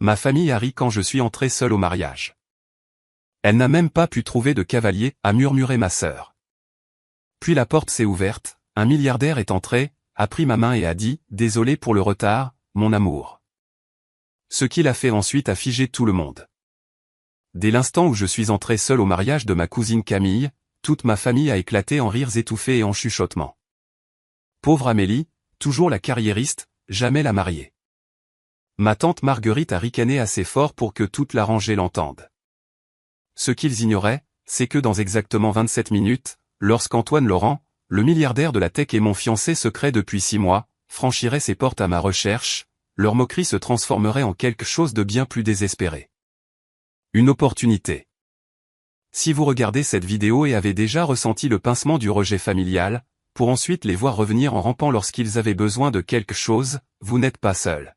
Ma famille a ri quand je suis entré seul au mariage. Elle n'a même pas pu trouver de cavalier, a murmuré ma sœur. Puis la porte s'est ouverte, un milliardaire est entré, a pris ma main et a dit « Désolé pour le retard, mon amour ». Ce qu'il a fait ensuite a figé tout le monde. Dès l'instant où je suis entré seul au mariage de ma cousine Camille, toute ma famille a éclaté en rires étouffés et en chuchotements. Pauvre Amélie, toujours la carriériste, jamais la mariée. Ma tante Marguerite a ricané assez fort pour que toute la rangée l'entende. Ce qu'ils ignoraient, c'est que dans exactement 27 minutes, lorsqu'Antoine Laurent, le milliardaire de la tech et mon fiancé secret depuis 6 mois, franchirait ses portes à ma recherche, leur moquerie se transformerait en quelque chose de bien plus désespéré. Une opportunité. Si vous regardez cette vidéo et avez déjà ressenti le pincement du rejet familial, pour ensuite les voir revenir en rampant lorsqu'ils avaient besoin de quelque chose, vous n'êtes pas seul.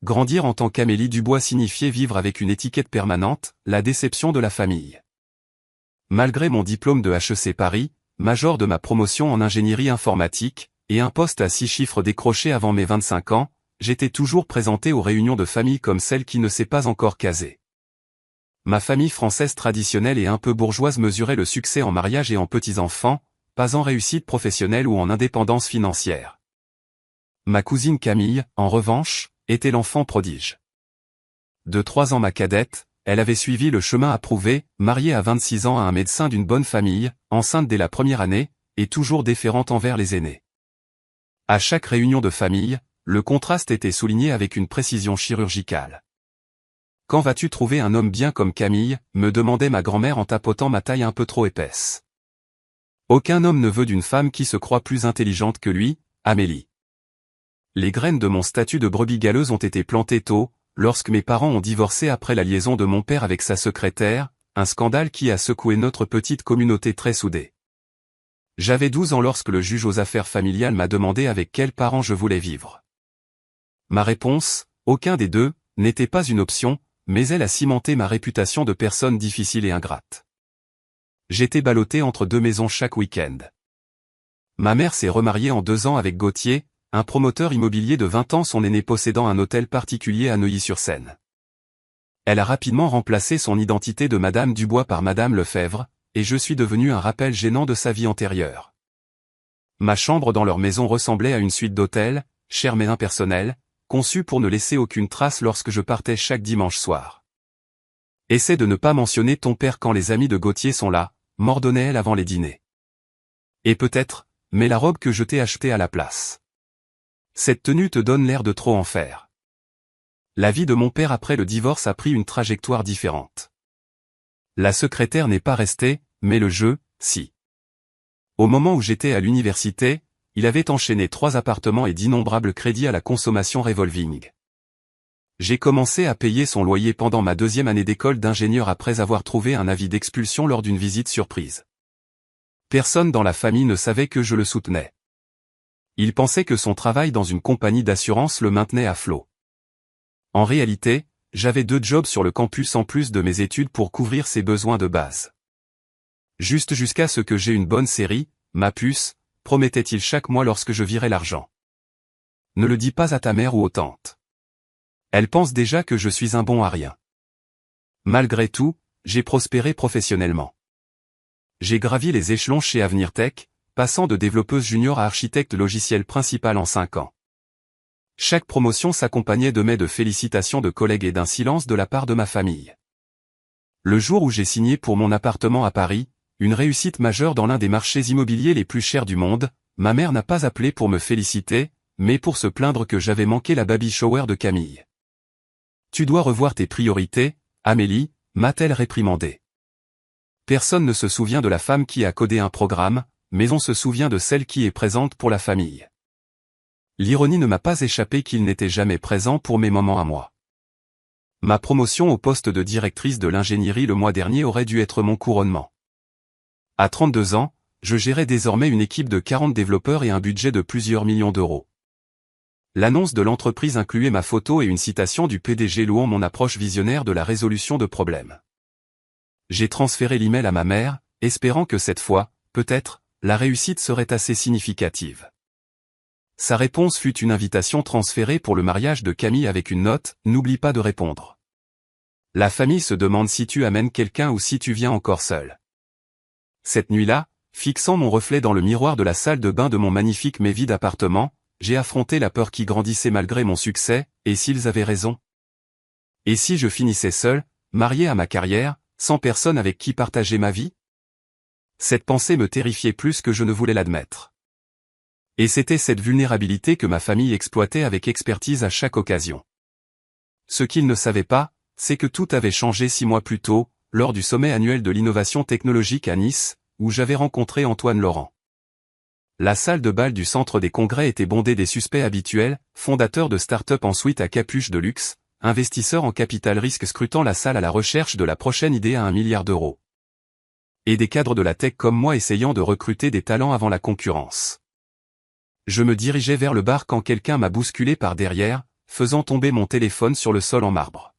Grandir en tant qu'Amélie Dubois signifiait vivre avec une étiquette permanente, la déception de la famille. Malgré mon diplôme de HEC Paris, major de ma promotion en ingénierie informatique, et un poste à 6 chiffres décroché avant mes 25 ans, j'étais toujours présenté aux réunions de famille comme celle qui ne s'est pas encore casée. Ma famille française traditionnelle et un peu bourgeoise mesurait le succès en mariage et en petits-enfants, pas en réussite professionnelle ou en indépendance financière. Ma cousine Camille, en revanche, était l'enfant prodige. De 3 ans ma cadette, elle avait suivi le chemin approuvé, mariée à 26 ans à un médecin d'une bonne famille, enceinte dès la première année, et toujours déférente envers les aînés. À chaque réunion de famille, le contraste était souligné avec une précision chirurgicale. « Quand vas-tu trouver un homme bien comme Camille ?» me demandait ma grand-mère en tapotant ma taille un peu trop épaisse. Aucun homme ne veut d'une femme qui se croit plus intelligente que lui, Amélie. Les graines de mon statut de brebis galeuse ont été plantées tôt, lorsque mes parents ont divorcé après la liaison de mon père avec sa secrétaire, un scandale qui a secoué notre petite communauté très soudée. J'avais 12 ans lorsque le juge aux affaires familiales m'a demandé avec quels parents je voulais vivre. Ma réponse, aucun des deux, n'était pas une option, mais elle a cimenté ma réputation de personne difficile et ingrate. J'étais ballotté entre 2 maisons chaque week-end. Ma mère s'est remariée en 2 ans avec Gauthier, un promoteur immobilier de 20 ans, son aîné possédant un hôtel particulier à Neuilly-sur-Seine. Elle a rapidement remplacé son identité de Madame Dubois par Madame Lefebvre, et je suis devenu un rappel gênant de sa vie antérieure. Ma chambre dans leur maison ressemblait à une suite d'hôtels, chère mais impersonnelle, conçue pour ne laisser aucune trace lorsque je partais chaque dimanche soir. « Essaie de ne pas mentionner ton père quand les amis de Gauthier sont là », m'ordonnait-elle avant les dîners. Et peut-être, mets la robe que je t'ai achetée à la place. Cette tenue te donne l'air de trop en faire. La vie de mon père après le divorce a pris une trajectoire différente. La secrétaire n'est pas restée, mais le jeu, si. Au moment où j'étais à l'université, il avait enchaîné 3 appartements et d'innombrables crédits à la consommation revolving. J'ai commencé à payer son loyer pendant ma 2e année d'école d'ingénieur après avoir trouvé un avis d'expulsion lors d'une visite surprise. Personne dans la famille ne savait que je le soutenais. Il pensait que son travail dans une compagnie d'assurance le maintenait à flot. En réalité, j'avais 2 jobs sur le campus en plus de mes études pour couvrir ses besoins de base. Juste jusqu'à ce que j'ai une bonne série, ma puce, promettait-il chaque mois lorsque je virais l'argent. Ne le dis pas à ta mère ou aux tantes. Elle pense déjà que je suis un bon à rien. Malgré tout, j'ai prospéré professionnellement. J'ai gravi les échelons chez Avenir Tech, passant de développeuse junior à architecte logiciel principal en 5 ans. Chaque promotion s'accompagnait de mets de félicitations de collègues et d'un silence de la part de ma famille. Le jour où j'ai signé pour mon appartement à Paris, une réussite majeure dans l'un des marchés immobiliers les plus chers du monde, ma mère n'a pas appelé pour me féliciter, mais pour se plaindre que j'avais manqué la baby shower de Camille. « Tu dois revoir tes priorités, Amélie », m'a-t-elle réprimandé. Personne ne se souvient de la femme qui a codé un programme, mais on se souvient de celle qui est présente pour la famille. L'ironie ne m'a pas échappé qu'il n'était jamais présent pour mes moments à moi. Ma promotion au poste de directrice de l'ingénierie le mois dernier aurait dû être mon couronnement. À 32 ans, je gérais désormais une équipe de 40 développeurs et un budget de plusieurs millions d'euros. L'annonce de l'entreprise incluait ma photo et une citation du PDG louant mon approche visionnaire de la résolution de problèmes. J'ai transféré l'email à ma mère, espérant que cette fois, peut-être, la réussite serait assez significative. Sa réponse fut une invitation transférée pour le mariage de Camille avec une note, n'oublie pas de répondre. La famille se demande si tu amènes quelqu'un ou si tu viens encore seul. Cette nuit-là, fixant mon reflet dans le miroir de la salle de bain de mon magnifique mais vide appartement, j'ai affronté la peur qui grandissait malgré mon succès, et s'ils avaient raison? Et si je finissais seul, marié à ma carrière, sans personne avec qui partager ma vie? Cette pensée me terrifiait plus que je ne voulais l'admettre. Et c'était cette vulnérabilité que ma famille exploitait avec expertise à chaque occasion. Ce qu'ils ne savaient pas, c'est que tout avait changé 6 mois plus tôt, lors du sommet annuel de l'innovation technologique à Nice, où j'avais rencontré Antoine Laurent. La salle de bal du centre des congrès était bondée des suspects habituels, fondateurs de start-up en suite à capuche de luxe, investisseurs en capital risque scrutant la salle à la recherche de la prochaine idée à 1 milliard d'euros. Et des cadres de la tech comme moi essayant de recruter des talents avant la concurrence. Je me dirigeais vers le bar quand quelqu'un m'a bousculé par derrière, faisant tomber mon téléphone sur le sol en marbre.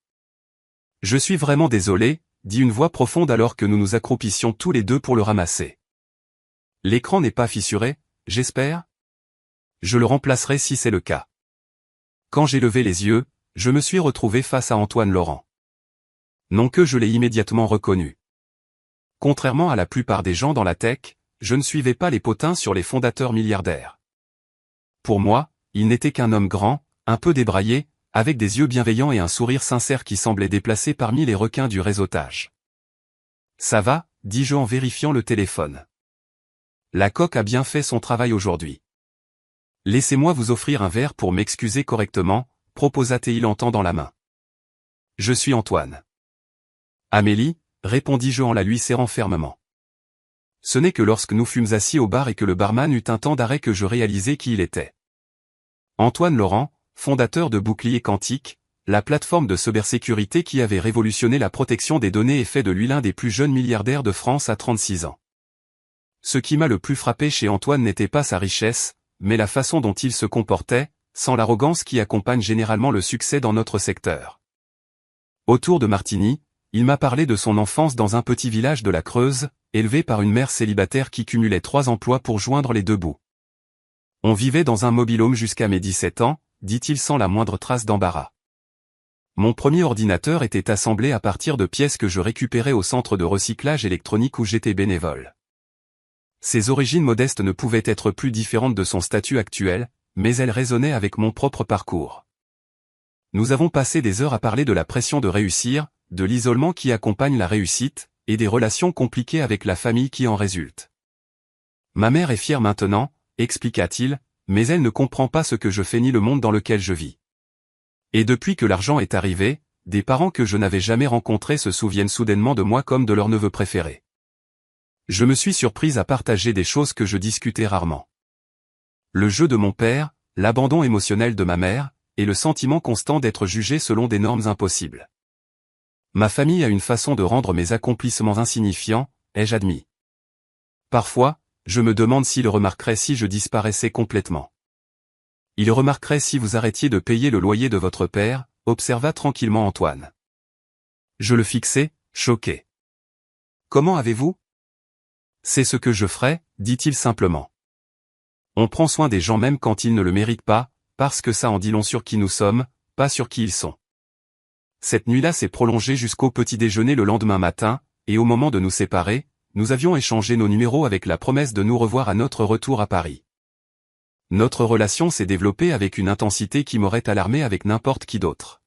« Je suis vraiment désolé », dit une voix profonde alors que nous nous accroupissions tous les deux pour le ramasser. « L'écran n'est pas fissuré, j'espère ? Je le remplacerai si c'est le cas. » Quand j'ai levé les yeux, je me suis retrouvé face à Antoine Laurent. Non que je l'ai immédiatement reconnu. Contrairement à la plupart des gens dans la tech, je ne suivais pas les potins sur les fondateurs milliardaires. Pour moi, il n'était qu'un homme grand, un peu débraillé, avec des yeux bienveillants et un sourire sincère qui semblait déplacé parmi les requins du réseautage. « Ça va ?» dis-je en vérifiant le téléphone. « La coque a bien fait son travail aujourd'hui. Laissez-moi vous offrir un verre pour m'excuser correctement, proposa-t-il en tendant la main. Je suis Antoine. Amélie, répondis-je en la lui serrant fermement. Ce n'est que lorsque nous fûmes assis au bar et que le barman eut un temps d'arrêt que je réalisai qui il était. Antoine Laurent, fondateur de Bouclier Quantique, la plateforme de cybersécurité qui avait révolutionné la protection des données et fait de lui l'un des plus jeunes milliardaires de France à 36 ans. Ce qui m'a le plus frappé chez Antoine n'était pas sa richesse, mais la façon dont il se comportait, sans l'arrogance qui accompagne généralement le succès dans notre secteur. Autour de Martigny, il m'a parlé de son enfance dans un petit village de la Creuse, élevé par une mère célibataire qui cumulait 3 emplois pour joindre les deux bouts. On vivait dans un mobil-home jusqu'à mes 17 ans, dit-il sans la moindre trace d'embarras. Mon premier ordinateur était assemblé à partir de pièces que je récupérais au centre de recyclage électronique où j'étais bénévole. Ses origines modestes ne pouvaient être plus différentes de son statut actuel, mais elles résonnaient avec mon propre parcours. Nous avons passé des heures à parler de la pression de réussir, de l'isolement qui accompagne la réussite, et des relations compliquées avec la famille qui en résultent. Ma mère est fière maintenant, expliqua-t-il, mais elle ne comprend pas ce que je fais ni le monde dans lequel je vis. Et depuis que l'argent est arrivé, des parents que je n'avais jamais rencontrés se souviennent soudainement de moi comme de leur neveu préféré. Je me suis surprise à partager des choses que je discutais rarement. Le jeu de mon père, l'abandon émotionnel de ma mère, et le sentiment constant d'être jugé selon des normes impossibles. Ma famille a une façon de rendre mes accomplissements insignifiants, ai-je admis. Parfois, je me demande s'ils remarqueraient si je disparaissais complètement. Ils remarqueraient si vous arrêtiez de payer le loyer de votre père, observa tranquillement Antoine. Je le fixai, choqué. Comment avez-vous ? C'est ce que je ferai, dit-il simplement. On prend soin des gens même quand ils ne le méritent pas, parce que ça en dit long sur qui nous sommes, pas sur qui ils sont. Cette nuit-là s'est prolongée jusqu'au petit déjeuner le lendemain matin, et au moment de nous séparer, nous avions échangé nos numéros avec la promesse de nous revoir à notre retour à Paris. Notre relation s'est développée avec une intensité qui m'aurait alarmé avec n'importe qui d'autre.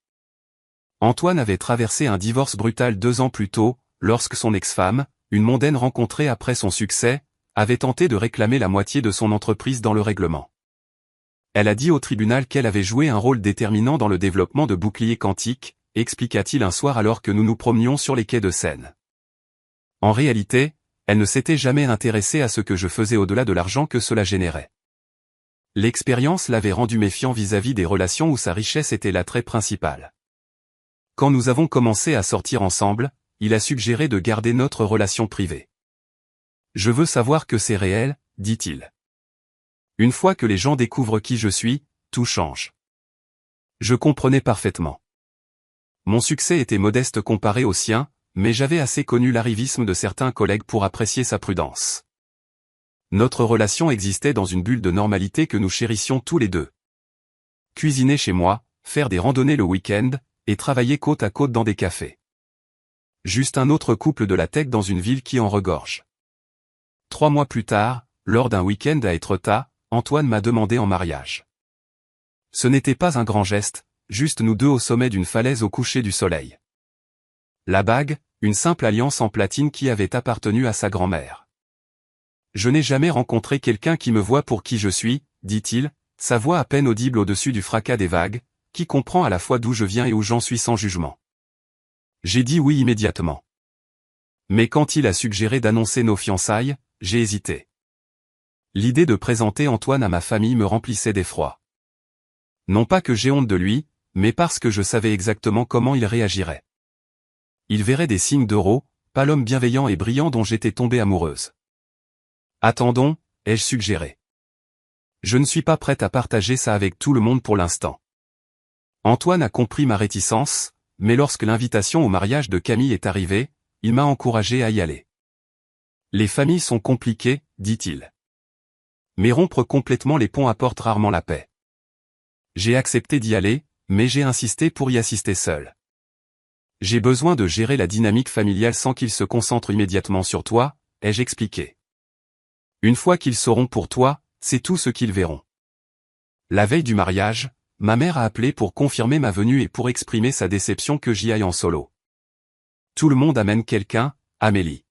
Antoine avait traversé un divorce brutal 2 ans plus tôt, lorsque son ex-femme, une mondaine rencontrée après son succès, avait tenté de réclamer la moitié de son entreprise dans le règlement. Elle a dit au tribunal qu'elle avait joué un rôle déterminant dans le développement de Bouclier Quantique, expliqua-t-il un soir alors que nous nous promenions sur les quais de Seine. En réalité, elle ne s'était jamais intéressée à ce que je faisais au-delà de l'argent que cela générait. L'expérience l'avait rendu méfiant vis-à-vis des relations où sa richesse était l'attrait principal. Quand nous avons commencé à sortir ensemble, il a suggéré de garder notre relation privée. Je veux savoir que c'est réel, dit-il. Une fois que les gens découvrent qui je suis, tout change. Je comprenais parfaitement. Mon succès était modeste comparé au sien, mais j'avais assez connu l'arrivisme de certains collègues pour apprécier sa prudence. Notre relation existait dans une bulle de normalité que nous chérissions tous les deux. Cuisiner chez moi, faire des randonnées le week-end, et travailler côte à côte dans des cafés. Juste un autre couple de la tech dans une ville qui en regorge. 3 mois plus tard, lors d'un week-end à Étretat, Antoine m'a demandé en mariage. Ce n'était pas un grand geste, juste nous deux au sommet d'une falaise au coucher du soleil. La bague, une simple alliance en platine qui avait appartenu à sa grand-mère. Je n'ai jamais rencontré quelqu'un qui me voit pour qui je suis, dit-il, sa voix à peine audible au-dessus du fracas des vagues, qui comprend à la fois d'où je viens et où j'en suis sans jugement. J'ai dit oui immédiatement. Mais quand il a suggéré d'annoncer nos fiançailles, j'ai hésité. L'idée de présenter Antoine à ma famille me remplissait d'effroi. Non pas que j'ai honte de lui, mais parce que je savais exactement comment il réagirait. Il verrait des signes d'euro, pas l'homme bienveillant et brillant dont j'étais tombée amoureuse. Attendons, ai-je suggéré. Je ne suis pas prête à partager ça avec tout le monde pour l'instant. Antoine a compris ma réticence, mais lorsque l'invitation au mariage de Camille est arrivée, il m'a encouragé à y aller. Les familles sont compliquées, dit-il. Mais rompre complètement les ponts apporte rarement la paix. J'ai accepté d'y aller, mais j'ai insisté pour y assister seul. J'ai besoin de gérer la dynamique familiale sans qu'ils se concentrent immédiatement sur toi, ai-je expliqué. Une fois qu'ils sauront pour toi, c'est tout ce qu'ils verront. La veille du mariage, ma mère a appelé pour confirmer ma venue et pour exprimer sa déception que j'y aille en solo. Tout le monde amène quelqu'un, Amélie.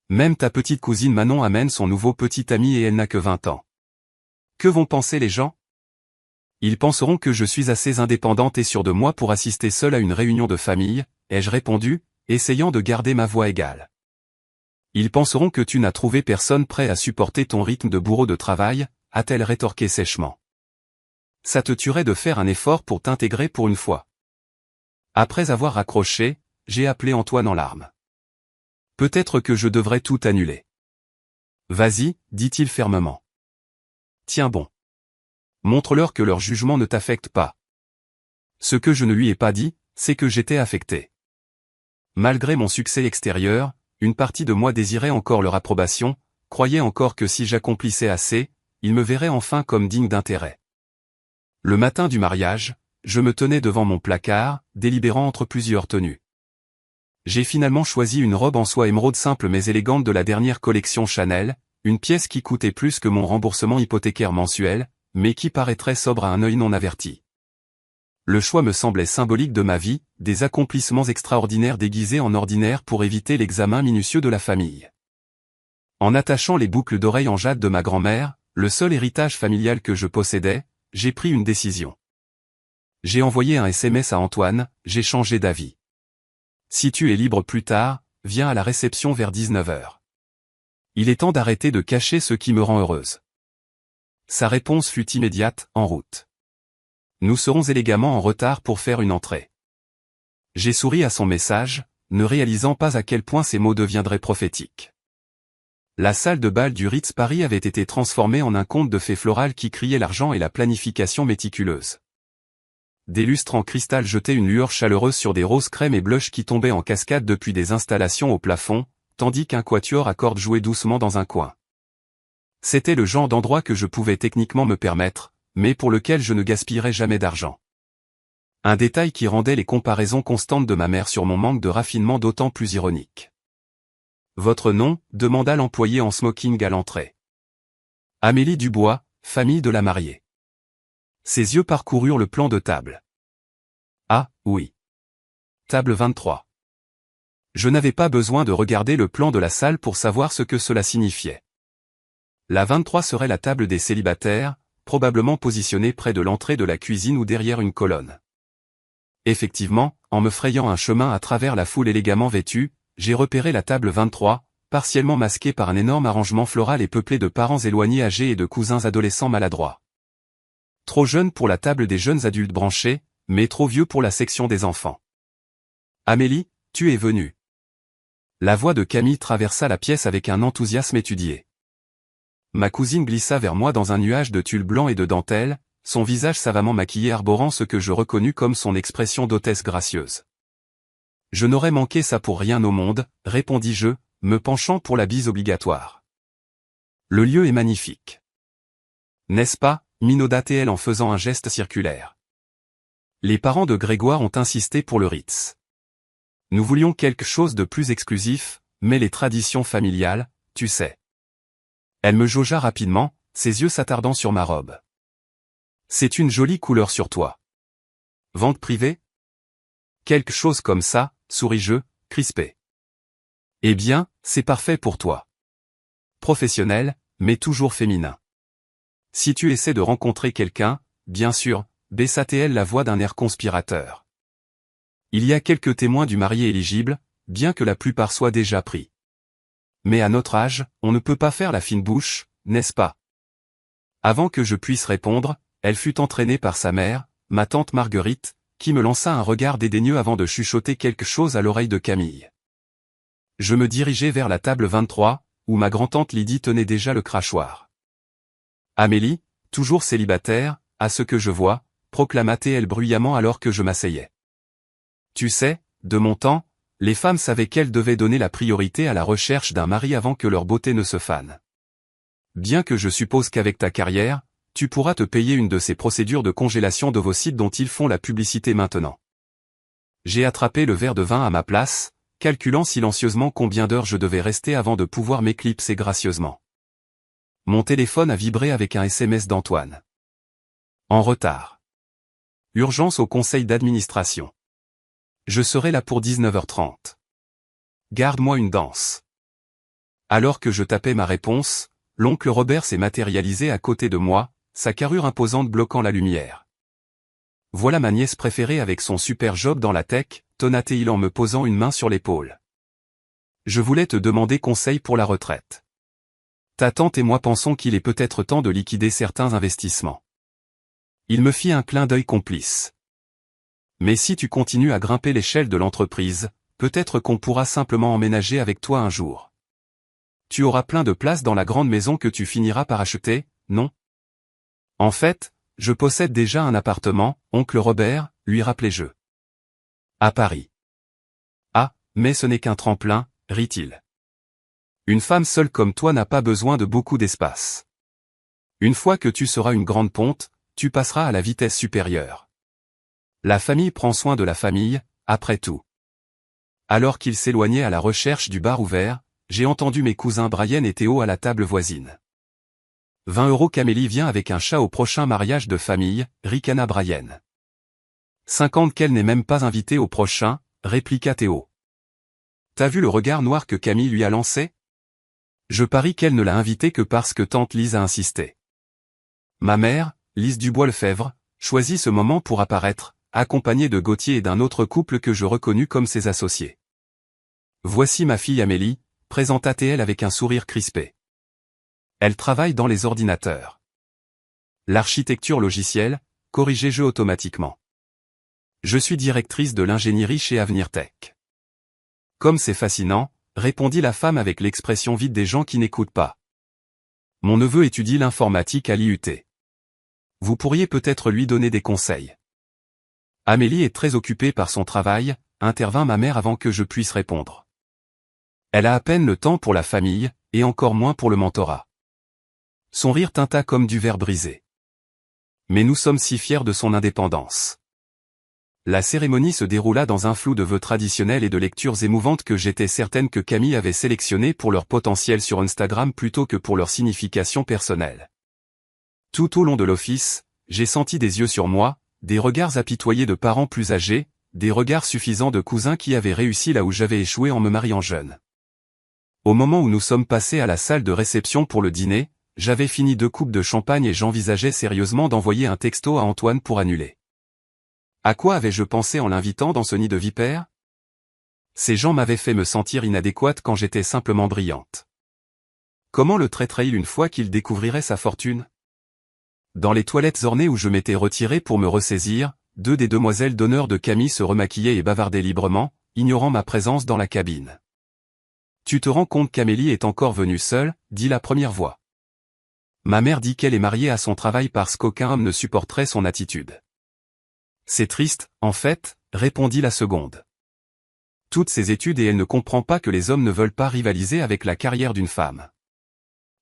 Même ta petite cousine Manon amène son nouveau petit ami et elle n'a que 20 ans. Que vont penser les gens? Ils penseront que je suis assez indépendante et sûre de moi pour assister seule à une réunion de famille, ai-je répondu, essayant de garder ma voix égale. Ils penseront que tu n'as trouvé personne prêt à supporter ton rythme de bourreau de travail, a-t-elle rétorqué sèchement. Ça te tuerait de faire un effort pour t'intégrer pour une fois. Après avoir raccroché, j'ai appelé Antoine en larmes. Peut-être que je devrais tout annuler. Vas-y, dit-il fermement. Tiens bon. Montre-leur que leur jugement ne t'affecte pas. Ce que je ne lui ai pas dit, c'est que j'étais affecté. Malgré mon succès extérieur, une partie de moi désirait encore leur approbation, croyait encore que si j'accomplissais assez, ils me verraient enfin comme digne d'intérêt. Le matin du mariage, je me tenais devant mon placard, délibérant entre plusieurs tenues. J'ai finalement choisi une robe en soie émeraude simple mais élégante de la dernière collection Chanel, une pièce qui coûtait plus que mon remboursement hypothécaire mensuel, mais qui paraîtrait sobre à un œil non averti. Le choix me semblait symbolique de ma vie, des accomplissements extraordinaires déguisés en ordinaire pour éviter l'examen minutieux de la famille. En attachant les boucles d'oreilles en jade de ma grand-mère, le seul héritage familial que je possédais, j'ai pris une décision. J'ai envoyé un SMS à Antoine, j'ai changé d'avis. Si tu es libre plus tard, viens à la réception vers 19h. Il est temps d'arrêter de cacher ce qui me rend heureuse. Sa réponse fut immédiate, en route. Nous serons élégamment en retard pour faire une entrée. J'ai souri à son message, ne réalisant pas à quel point ces mots deviendraient prophétiques. La salle de bal du Ritz Paris avait été transformée en un conte de fées florales qui criait l'argent et la planification méticuleuse. Des lustres en cristal jetaient une lueur chaleureuse sur des roses crème et blush qui tombaient en cascade depuis des installations au plafond, tandis qu'un quatuor à cordes jouait doucement dans un coin. C'était le genre d'endroit que je pouvais techniquement me permettre, mais pour lequel je ne gaspillerais jamais d'argent. Un détail qui rendait les comparaisons constantes de ma mère sur mon manque de raffinement d'autant plus ironique. Votre nom, demanda l'employé en smoking à l'entrée. Amélie Dubois, famille de la mariée. Ses yeux parcoururent le plan de table. Ah, oui. Table 23. Je n'avais pas besoin de regarder le plan de la salle pour savoir ce que cela signifiait. La 23 serait la table des célibataires, probablement positionnée près de l'entrée de la cuisine ou derrière une colonne. Effectivement, en me frayant un chemin à travers la foule élégamment vêtue, j'ai repéré la table 23, partiellement masquée par un énorme arrangement floral et peuplée de parents éloignés âgés et de cousins adolescents maladroits. Trop jeune pour la table des jeunes adultes branchés, mais trop vieux pour la section des enfants. Amélie, tu es venue. La voix de Camille traversa la pièce avec un enthousiasme étudié. Ma cousine glissa vers moi dans un nuage de tulle blanc et de dentelle, son visage savamment maquillé arborant ce que je reconnus comme son expression d'hôtesse gracieuse. Je n'aurais manqué ça pour rien au monde, répondis-je, me penchant pour la bise obligatoire. Le lieu est magnifique. N'est-ce pas, minauda-t-elle en faisant un geste circulaire. Les parents de Grégoire ont insisté pour le Ritz. Nous voulions quelque chose de plus exclusif, mais les traditions familiales, tu sais. Elle me jaugea rapidement, ses yeux s'attardant sur ma robe. C'est une jolie couleur sur toi. Vente privée? Quelque chose comme ça, souris-je, crispé. Eh bien, c'est parfait pour toi. Professionnel, mais toujours féminin. Si tu essaies de rencontrer quelqu'un, bien sûr, baissa-t-elle la voix d'un air conspirateur. Il y a quelques témoins du marié éligible, bien que la plupart soient déjà pris. Mais à notre âge, on ne peut pas faire la fine bouche, n'est-ce pas? Avant que je puisse répondre, elle fut entraînée par sa mère, ma tante Marguerite, qui me lança un regard dédaigneux avant de chuchoter quelque chose à l'oreille de Camille. Je me dirigeai vers la table 23, où ma grand-tante Lydie tenait déjà le crachoir. Amélie, toujours célibataire, à ce que je vois, proclama-t-elle bruyamment alors que je m'asseyais. Tu sais, de mon temps, les femmes savaient qu'elles devaient donner la priorité à la recherche d'un mari avant que leur beauté ne se fane. Bien que je suppose qu'avec ta carrière, tu pourras te payer une de ces procédures de congélation d'ovocytes dont ils font la publicité maintenant. J'ai attrapé le verre de vin à ma place, calculant silencieusement combien d'heures je devais rester avant de pouvoir m'éclipser gracieusement. Mon téléphone a vibré avec un SMS d'Antoine. En retard. Urgence au conseil d'administration. Je serai là pour 19h30. Garde-moi une danse. Alors que je tapais ma réponse, l'oncle Robert s'est matérialisé à côté de moi, sa carrure imposante bloquant la lumière. Voilà ma nièce préférée avec son super job dans la tech, tonna-t-il en me posant une main sur l'épaule. Je voulais te demander conseil pour la retraite. Ta tante et moi pensons qu'il est peut-être temps de liquider certains investissements. Il me fit un clin d'œil complice. Mais si tu continues à grimper l'échelle de l'entreprise, peut-être qu'on pourra simplement emménager avec toi un jour. Tu auras plein de place dans la grande maison que tu finiras par acheter, non? En fait, je possède déjà un appartement, oncle Robert, lui rappelai-je. À Paris. Ah, mais ce n'est qu'un tremplin, rit-il. Une femme seule comme toi n'a pas besoin de beaucoup d'espace. Une fois que tu seras une grande ponte, tu passeras à la vitesse supérieure. La famille prend soin de la famille, après tout. Alors qu'il s'éloignait à la recherche du bar ouvert, j'ai entendu mes cousins Brian et Théo à la table voisine. 20 € Camélie vient avec un chat au prochain mariage de famille, ricana Brian. 50 qu'elle n'est même pas invitée au prochain, répliqua Théo. T'as vu le regard noir que Camille lui a lancé? Je parie qu'elle ne l'a invité que parce que tante Lise a insisté. Ma mère, Lise Dubois-Lefebvre, choisit ce moment pour apparaître, accompagnée de Gauthier et d'un autre couple que je reconnus comme ses associés. Voici ma fille Amélie, présenta-t-elle avec un sourire crispé. Elle travaille dans les ordinateurs. L'architecture logicielle, corrigeai-je automatiquement. Je suis directrice de l'ingénierie chez Avenir Tech. Comme c'est fascinant, répondit la femme avec l'expression vide des gens qui n'écoutent pas. Mon neveu étudie l'informatique à l'IUT. Vous pourriez peut-être lui donner des conseils. Amélie est très occupée par son travail, intervint ma mère avant que je puisse répondre. Elle a à peine le temps pour la famille, et encore moins pour le mentorat. Son rire tinta comme du verre brisé. Mais nous sommes si fiers de son indépendance. La cérémonie se déroula dans un flou de vœux traditionnels et de lectures émouvantes que j'étais certaine que Camille avait sélectionnées pour leur potentiel sur Instagram plutôt que pour leur signification personnelle. Tout au long de l'office, j'ai senti des yeux sur moi, des regards apitoyés de parents plus âgés, des regards suffisants de cousins qui avaient réussi là où j'avais échoué en me mariant jeune. Au moment où nous sommes passés à la salle de réception pour le dîner, j'avais fini 2 coupes de champagne et j'envisageais sérieusement d'envoyer un texto à Antoine pour annuler. À quoi avais-je pensé en l'invitant dans ce nid de vipères? Ces gens m'avaient fait me sentir inadéquate quand j'étais simplement brillante. Comment le traiterait-il une fois qu'il découvrirait sa fortune? Dans les toilettes ornées où je m'étais retiré pour me ressaisir, 2 des demoiselles d'honneur de Camille se remaquillaient et bavardaient librement, ignorant ma présence dans la cabine. Tu te rends compte qu'Amélie est encore venue seule, dit la première voix. Ma mère dit qu'elle est mariée à son travail parce qu'aucun homme ne supporterait son attitude. C'est triste, en fait, répondit la seconde. Toutes ses études et elle ne comprend pas que les hommes ne veulent pas rivaliser avec la carrière d'une femme.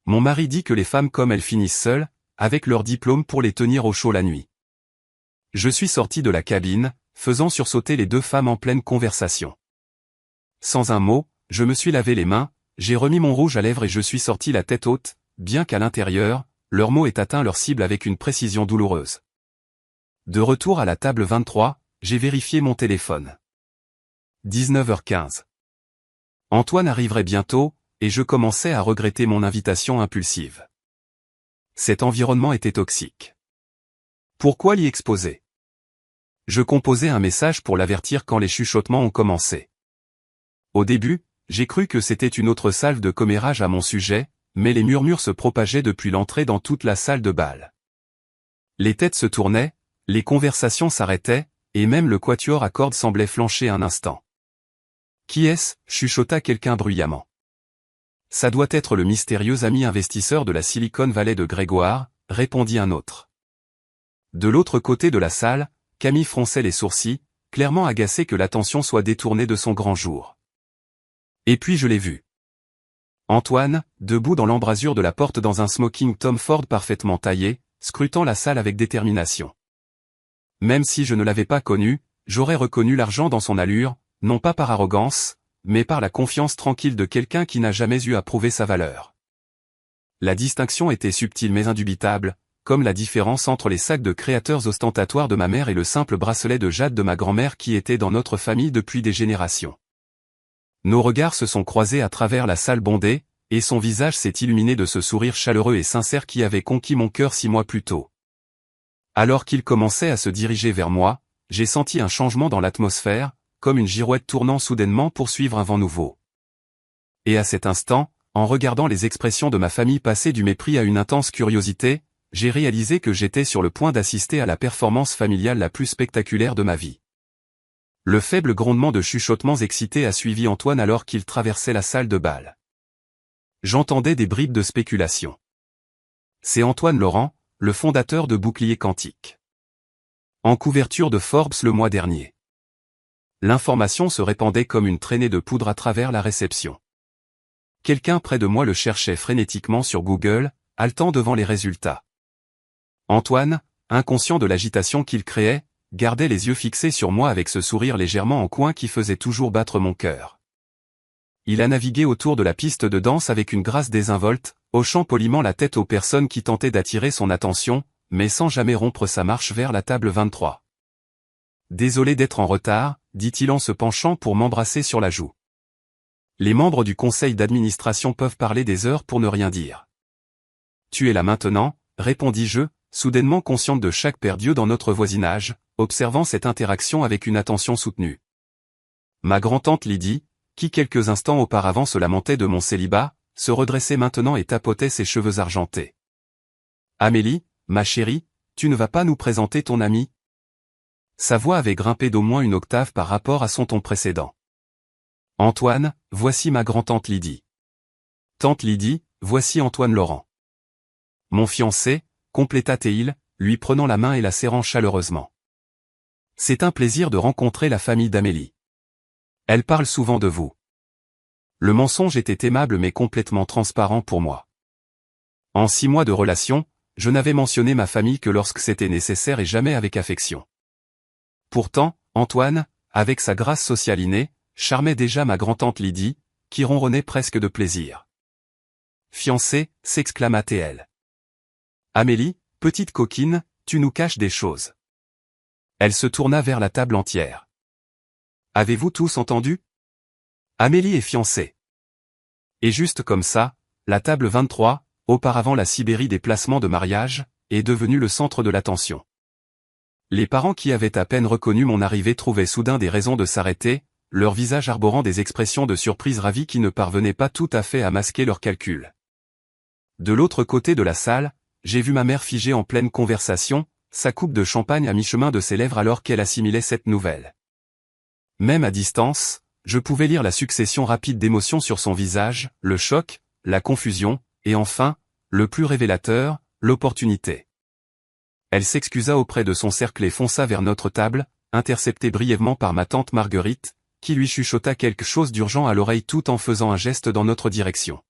Mon mari dit que les femmes comme elles finissent seules, avec leur diplôme pour les tenir au chaud la nuit. Je suis sorti de la cabine, faisant sursauter les deux femmes en pleine conversation. Sans un mot, je me suis lavé les mains, j'ai remis mon rouge à lèvres et je suis sorti la tête haute, bien qu'à l'intérieur, leur mot ait atteint leur cible avec une précision douloureuse. De retour à la table 23, j'ai vérifié mon téléphone. 19h15. Antoine arriverait bientôt, et je commençais à regretter mon invitation impulsive. Cet environnement était toxique. Pourquoi l'y exposer? Je composais un message pour l'avertir quand les chuchotements ont commencé. Au début, j'ai cru que c'était une autre salve de commérage à mon sujet, mais les murmures se propageaient depuis l'entrée dans toute la salle de bal. Les têtes se tournaient, les conversations s'arrêtaient, et même le quatuor à cordes semblait flancher un instant. Qui est-ce? Chuchota quelqu'un bruyamment. Ça doit être le mystérieux ami investisseur de la Silicon Valley de Grégoire, répondit un autre. De l'autre côté de la salle, Camille fronçait les sourcils, clairement agacée que l'attention soit détournée de son grand jour. Et puis je l'ai vu. Antoine, debout dans l'embrasure de la porte dans un smoking Tom Ford parfaitement taillé, scrutant la salle avec détermination. Même si je ne l'avais pas connu, j'aurais reconnu l'argent dans son allure, non pas par arrogance, mais par la confiance tranquille de quelqu'un qui n'a jamais eu à prouver sa valeur. La distinction était subtile mais indubitable, comme la différence entre les sacs de créateurs ostentatoires de ma mère et le simple bracelet de jade de ma grand-mère qui était dans notre famille depuis des générations. Nos regards se sont croisés à travers la salle bondée, et son visage s'est illuminé de ce sourire chaleureux et sincère qui avait conquis mon cœur 6 mois plus tôt. Alors qu'il commençait à se diriger vers moi, j'ai senti un changement dans l'atmosphère, comme une girouette tournant soudainement pour suivre un vent nouveau. Et à cet instant, en regardant les expressions de ma famille passer du mépris à une intense curiosité, j'ai réalisé que j'étais sur le point d'assister à la performance familiale la plus spectaculaire de ma vie. Le faible grondement de chuchotements excités a suivi Antoine alors qu'il traversait la salle de bal. J'entendais des bribes de spéculation. C'est Antoine Laurent, le fondateur de Bouclier Quantique. En couverture de Forbes le mois dernier. L'information se répandait comme une traînée de poudre à travers la réception. Quelqu'un près de moi le cherchait frénétiquement sur Google, haletant devant les résultats. Antoine, inconscient de l'agitation qu'il créait, gardait les yeux fixés sur moi avec ce sourire légèrement en coin qui faisait toujours battre mon cœur. Il a navigué autour de la piste de danse avec une grâce désinvolte, hochant poliment la tête aux personnes qui tentaient d'attirer son attention, mais sans jamais rompre sa marche vers la table 23. Désolé d'être en retard, dit-il en se penchant pour m'embrasser sur la joue. Les membres du conseil d'administration peuvent parler des heures pour ne rien dire. Tu es là maintenant, répondis-je, soudainement consciente de chaque paire d'yeux dans notre voisinage, observant cette interaction avec une attention soutenue. Ma grand-tante Lydie, qui quelques instants auparavant se lamentait de mon célibat, se redressait maintenant et tapotait ses cheveux argentés. Amélie, ma chérie, tu ne vas pas nous présenter ton ami? Sa voix avait grimpé d'au moins une octave par rapport à son ton précédent. Antoine, voici ma grand-tante Lydie. Tante Lydie, voici Antoine Laurent. Mon fiancé, compléta-t-il, lui prenant la main et la serrant chaleureusement. C'est un plaisir de rencontrer la famille d'Amélie. Elle parle souvent de vous. Le mensonge était aimable mais complètement transparent pour moi. En 6 mois de relation, je n'avais mentionné ma famille que lorsque c'était nécessaire et jamais avec affection. Pourtant, Antoine, avec sa grâce sociale innée, charmait déjà ma grand-tante Lydie, qui ronronnait presque de plaisir. Fiancée, s'exclama-t-elle. Amélie, petite coquine, tu nous caches des choses. Elle se tourna vers la table entière. Avez-vous tous entendu? Amélie est fiancée. Et juste comme ça, la table 23, auparavant la Sibérie des placements de mariage, est devenue le centre de l'attention. Les parents qui avaient à peine reconnu mon arrivée trouvaient soudain des raisons de s'arrêter, leur visage arborant des expressions de surprise ravie qui ne parvenaient pas tout à fait à masquer leurs calculs. De l'autre côté de la salle, j'ai vu ma mère figée en pleine conversation, sa coupe de champagne à mi-chemin de ses lèvres alors qu'elle assimilait cette nouvelle. Même à distance, je pouvais lire la succession rapide d'émotions sur son visage, le choc, la confusion, et enfin, le plus révélateur, l'opportunité. Elle s'excusa auprès de son cercle et fonça vers notre table, interceptée brièvement par ma tante Marguerite, qui lui chuchota quelque chose d'urgent à l'oreille tout en faisant un geste dans notre direction.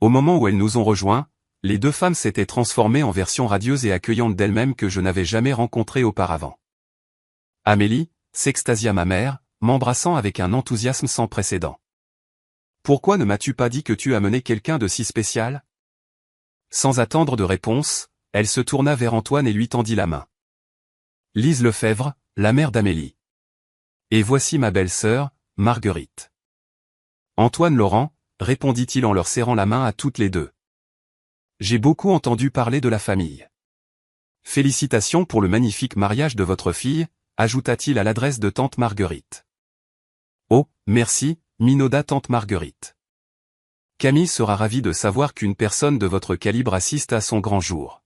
Au moment où elles nous ont rejoints, les deux femmes s'étaient transformées en versions radieuses et accueillantes d'elles-mêmes que je n'avais jamais rencontrées auparavant. Amélie, s'extasia ma mère, m'embrassant avec un enthousiasme sans précédent. Pourquoi ne m'as-tu pas dit que tu amenais quelqu'un de si spécial? Sans attendre de réponse, elle se tourna vers Antoine et lui tendit la main. Lise Lefebvre, la mère d'Amélie. Et voici ma belle-sœur, Marguerite. Antoine Laurent, répondit-il en leur serrant la main à toutes les deux. J'ai beaucoup entendu parler de la famille. Félicitations pour le magnifique mariage de votre fille, ajouta-t-il à l'adresse de tante Marguerite. Oh, merci, minauda tante Marguerite. Camille sera ravie de savoir qu'une personne de votre calibre assiste à son grand jour.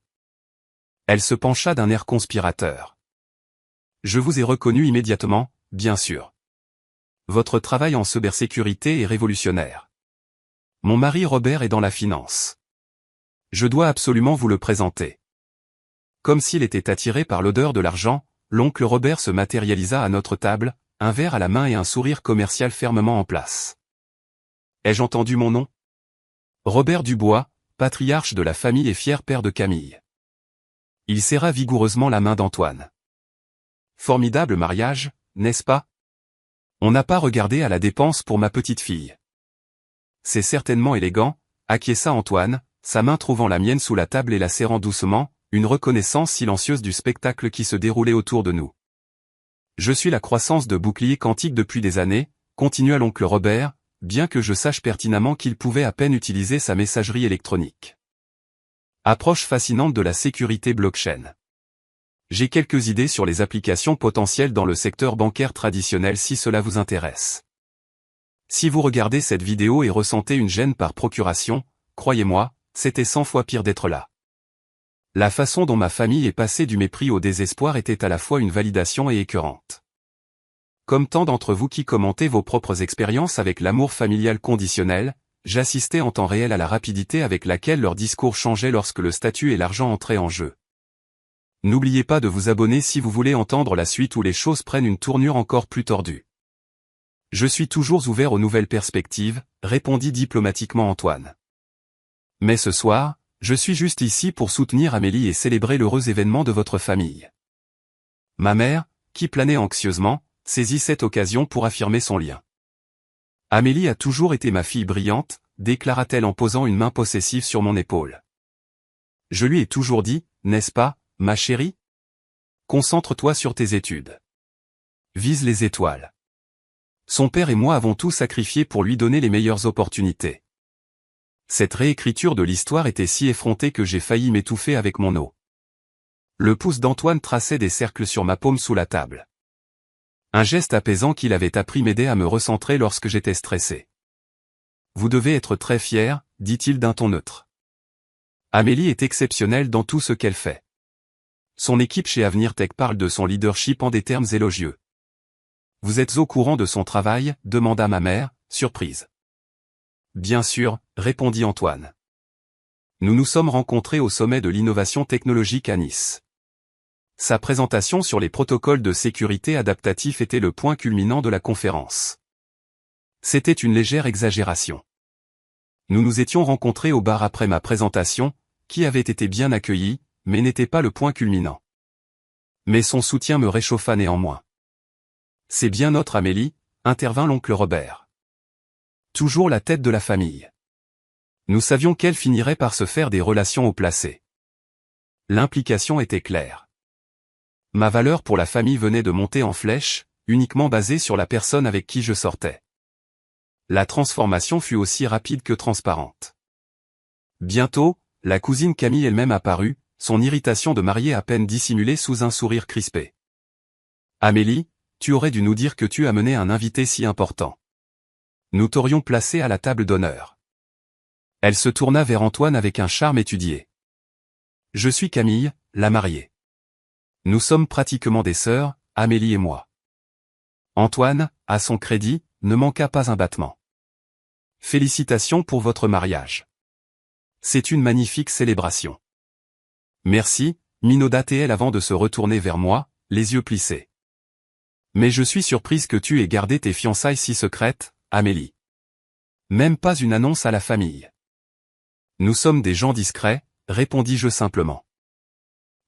Elle se pencha d'un air conspirateur. Je vous ai reconnu immédiatement, bien sûr. Votre travail en cybersécurité est révolutionnaire. Mon mari Robert est dans la finance. Je dois absolument vous le présenter. Comme s'il était attiré par l'odeur de l'argent, l'oncle Robert se matérialisa à notre table, un verre à la main et un sourire commercial fermement en place. Ai-je entendu mon nom? Robert Dubois, patriarche de la famille et fier père de Camille. Il serra vigoureusement la main d'Antoine. Formidable mariage, n'est-ce pas? On n'a pas regardé à la dépense pour ma petite fille. C'est certainement élégant, acquiesça Antoine, sa main trouvant la mienne sous la table et la serrant doucement, une reconnaissance silencieuse du spectacle qui se déroulait autour de nous. Je suis la croissance de bouclier quantique depuis des années, continua l'oncle Robert, bien que je sache pertinemment qu'il pouvait à peine utiliser sa messagerie électronique. Approche fascinante de la sécurité blockchain. J'ai quelques idées sur les applications potentielles dans le secteur bancaire traditionnel si cela vous intéresse. Si vous regardez cette vidéo et ressentez une gêne par procuration, croyez-moi, c'était 100 fois pire d'être là. La façon dont ma famille est passée du mépris au désespoir était à la fois une validation et écœurante. Comme tant d'entre vous qui commentez vos propres expériences avec l'amour familial conditionnel, j'assistais en temps réel à la rapidité avec laquelle leur discours changeait lorsque le statut et l'argent entraient en jeu. N'oubliez pas de vous abonner si vous voulez entendre la suite où les choses prennent une tournure encore plus tordue. Je suis toujours ouvert aux nouvelles perspectives, répondit diplomatiquement Antoine. Mais ce soir, je suis juste ici pour soutenir Amélie et célébrer l'heureux événement de votre famille. Ma mère, qui planait anxieusement, saisit cette occasion pour affirmer son lien. Amélie a toujours été ma fille brillante, déclara-t-elle en posant une main possessive sur mon épaule. Je lui ai toujours dit, n'est-ce pas, ma chérie? Concentre-toi sur tes études. Vise les étoiles. Son père et moi avons tout sacrifié pour lui donner les meilleures opportunités. Cette réécriture de l'histoire était si effrontée que j'ai failli m'étouffer avec mon eau. Le pouce d'Antoine traçait des cercles sur ma paume sous la table. Un geste apaisant qu'il avait appris m'aidait à me recentrer lorsque j'étais stressé. Vous devez être très fier, dit-il d'un ton neutre. Amélie est exceptionnelle dans tout ce qu'elle fait. Son équipe chez Avenir Tech parle de son leadership en des termes élogieux. Vous êtes au courant de son travail, demanda ma mère, surprise. Bien sûr, répondit Antoine. Nous nous sommes rencontrés au sommet de l'innovation technologique à Nice. Sa présentation sur les protocoles de sécurité adaptatifs était le point culminant de la conférence. C'était une légère exagération. Nous nous étions rencontrés au bar après ma présentation, qui avait été bien accueillie, mais n'était pas le point culminant. Mais son soutien me réchauffa néanmoins. C'est bien notre Amélie, intervint l'oncle Robert. Toujours la tête de la famille. Nous savions qu'elle finirait par se faire des relations haut placées. L'implication était claire. Ma valeur pour la famille venait de monter en flèche, uniquement basée sur la personne avec qui je sortais. La transformation fut aussi rapide que transparente. Bientôt, la cousine Camille elle-même apparut, son irritation de mariée à peine dissimulée sous un sourire crispé. Amélie, tu aurais dû nous dire que tu amenais un invité si important. Nous t'aurions placé à la table d'honneur. Elle se tourna vers Antoine avec un charme étudié. Je suis Camille, la mariée. Nous sommes pratiquement des sœurs, Amélie et moi. Antoine, à son crédit, ne manqua pas un battement. Félicitations pour votre mariage. C'est une magnifique célébration. Merci, minauda-t-elle avant de se retourner vers moi, les yeux plissés. Mais je suis surprise que tu aies gardé tes fiançailles si secrètes, Amélie. Même pas une annonce à la famille. Nous sommes des gens discrets, répondis-je simplement.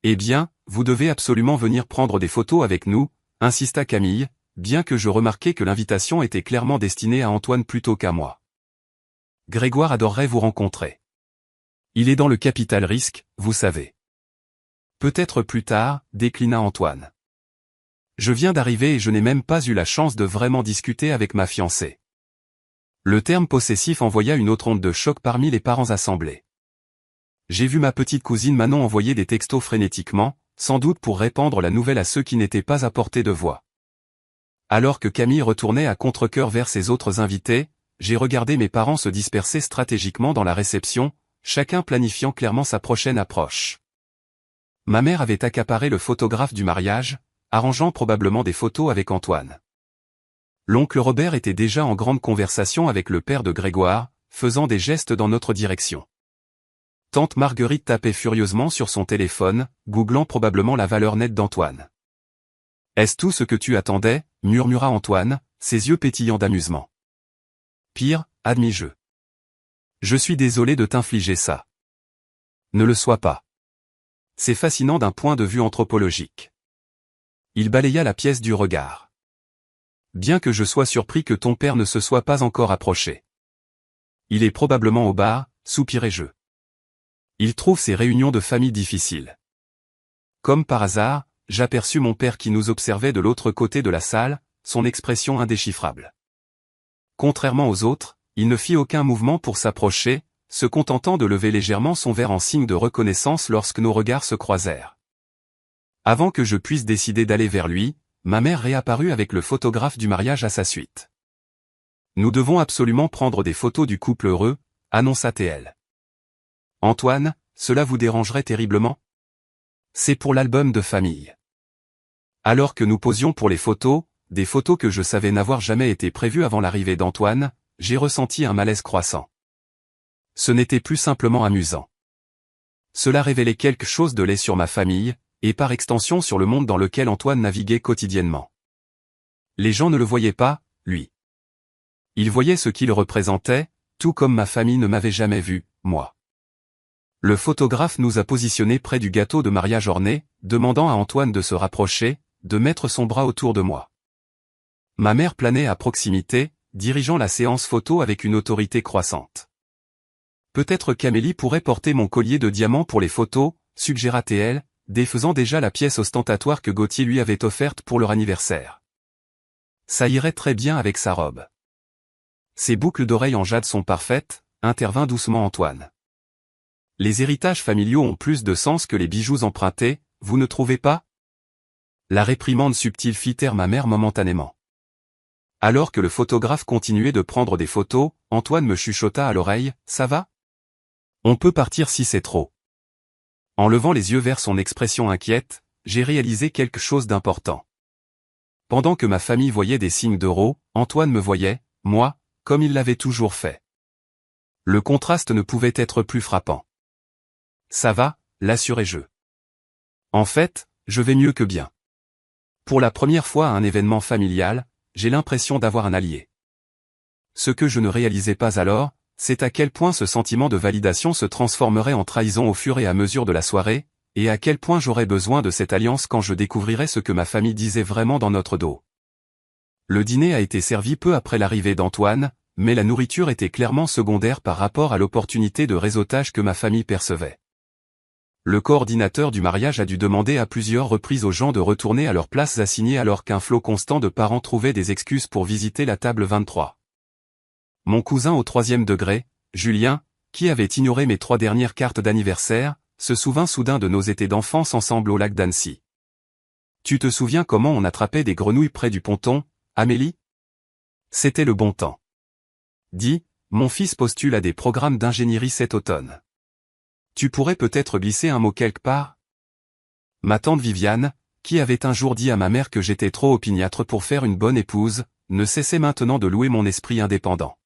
Eh bien, vous devez absolument venir prendre des photos avec nous, insista Camille, bien que je remarquais que l'invitation était clairement destinée à Antoine plutôt qu'à moi. Grégoire adorerait vous rencontrer. Il est dans le capital risque, vous savez. Peut-être plus tard, déclina Antoine. Je viens d'arriver et je n'ai même pas eu la chance de vraiment discuter avec ma fiancée. Le terme possessif envoya une autre onde de choc parmi les parents assemblés. J'ai vu ma petite cousine Manon envoyer des textos frénétiquement, sans doute pour répandre la nouvelle à ceux qui n'étaient pas à portée de voix. Alors que Camille retournait à contre-cœur vers ses autres invités, j'ai regardé mes parents se disperser stratégiquement dans la réception, chacun planifiant clairement sa prochaine approche. Ma mère avait accaparé le photographe du mariage, arrangeant probablement des photos avec Antoine. L'oncle Robert était déjà en grande conversation avec le père de Grégoire, faisant des gestes dans notre direction. Tante Marguerite tapait furieusement sur son téléphone, googlant probablement la valeur nette d'Antoine. « Est-ce tout ce que tu attendais ?» murmura Antoine, ses yeux pétillants d'amusement. « Pire, admis-je. Je suis désolé de t'infliger ça. Ne le sois pas. C'est fascinant d'un point de vue anthropologique. » Il balaya la pièce du regard. « Bien que je sois surpris que ton père ne se soit pas encore approché. Il est probablement au bar, soupirai-je. Il trouve ces réunions de famille difficiles. » Comme par hasard, j'aperçus mon père qui nous observait de l'autre côté de la salle, son expression indéchiffrable. Contrairement aux autres, il ne fit aucun mouvement pour s'approcher, se contentant de lever légèrement son verre en signe de reconnaissance lorsque nos regards se croisèrent. Avant que je puisse décider d'aller vers lui, ma mère réapparut avec le photographe du mariage à sa suite. « Nous devons absolument prendre des photos du couple heureux, annonça-t-elle. Antoine, cela vous dérangerait terriblement ? C'est pour l'album de famille. » Alors que nous posions pour les photos, des photos que je savais n'avoir jamais été prévues avant l'arrivée d'Antoine, j'ai ressenti un malaise croissant. Ce n'était plus simplement amusant. Cela révélait quelque chose de laid sur ma famille, et par extension sur le monde dans lequel Antoine naviguait quotidiennement. Les gens ne le voyaient pas, lui. Ils voyaient ce qu'il représentait, tout comme ma famille ne m'avait jamais vu, moi. Le photographe nous a positionnés près du gâteau de mariage orné, demandant à Antoine de se rapprocher, de mettre son bras autour de moi. Ma mère planait à proximité, dirigeant la séance photo avec une autorité croissante. Peut-être qu'Amélie pourrait porter mon collier de diamants pour les photos, suggéra-t-elle, défaisant déjà la pièce ostentatoire que Gauthier lui avait offerte pour leur anniversaire. Ça irait très bien avec sa robe. Ses boucles d'oreilles en jade sont parfaites, intervint doucement Antoine. Les héritages familiaux ont plus de sens que les bijoux empruntés, vous ne trouvez pas ? La réprimande subtile fit taire ma mère momentanément. Alors que le photographe continuait de prendre des photos, Antoine me chuchota à l'oreille, « Ça va ? On peut partir si c'est trop. » En levant les yeux vers son expression inquiète, j'ai réalisé quelque chose d'important. Pendant que ma famille voyait des signes d'euro, Antoine me voyait, moi, comme il l'avait toujours fait. Le contraste ne pouvait être plus frappant. « Ça va », l'assurai-je. En fait, je vais mieux que bien. Pour la première fois à un événement familial, j'ai l'impression d'avoir un allié. Ce que je ne réalisais pas alors, c'est à quel point ce sentiment de validation se transformerait en trahison au fur et à mesure de la soirée, et à quel point j'aurais besoin de cette alliance quand je découvrirais ce que ma famille disait vraiment dans notre dos. Le dîner a été servi peu après l'arrivée d'Antoine, mais la nourriture était clairement secondaire par rapport à l'opportunité de réseautage que ma famille percevait. Le coordinateur du mariage a dû demander à plusieurs reprises aux gens de retourner à leurs places assignées alors qu'un flot constant de parents trouvait des excuses pour visiter la table 23. Mon cousin au 3e degré, Julien, qui avait ignoré mes 3 dernières cartes d'anniversaire, se souvint soudain de nos étés d'enfance ensemble au lac d'Annecy. « Tu te souviens comment on attrapait des grenouilles près du ponton, Amélie ? C'était le bon temps. » Dis, mon fils postule à des programmes d'ingénierie cet automne. Tu pourrais peut-être glisser un mot quelque part ? Ma tante Viviane, qui avait un jour dit à ma mère que j'étais trop opiniâtre pour faire une bonne épouse, ne cessait maintenant de louer mon esprit indépendant.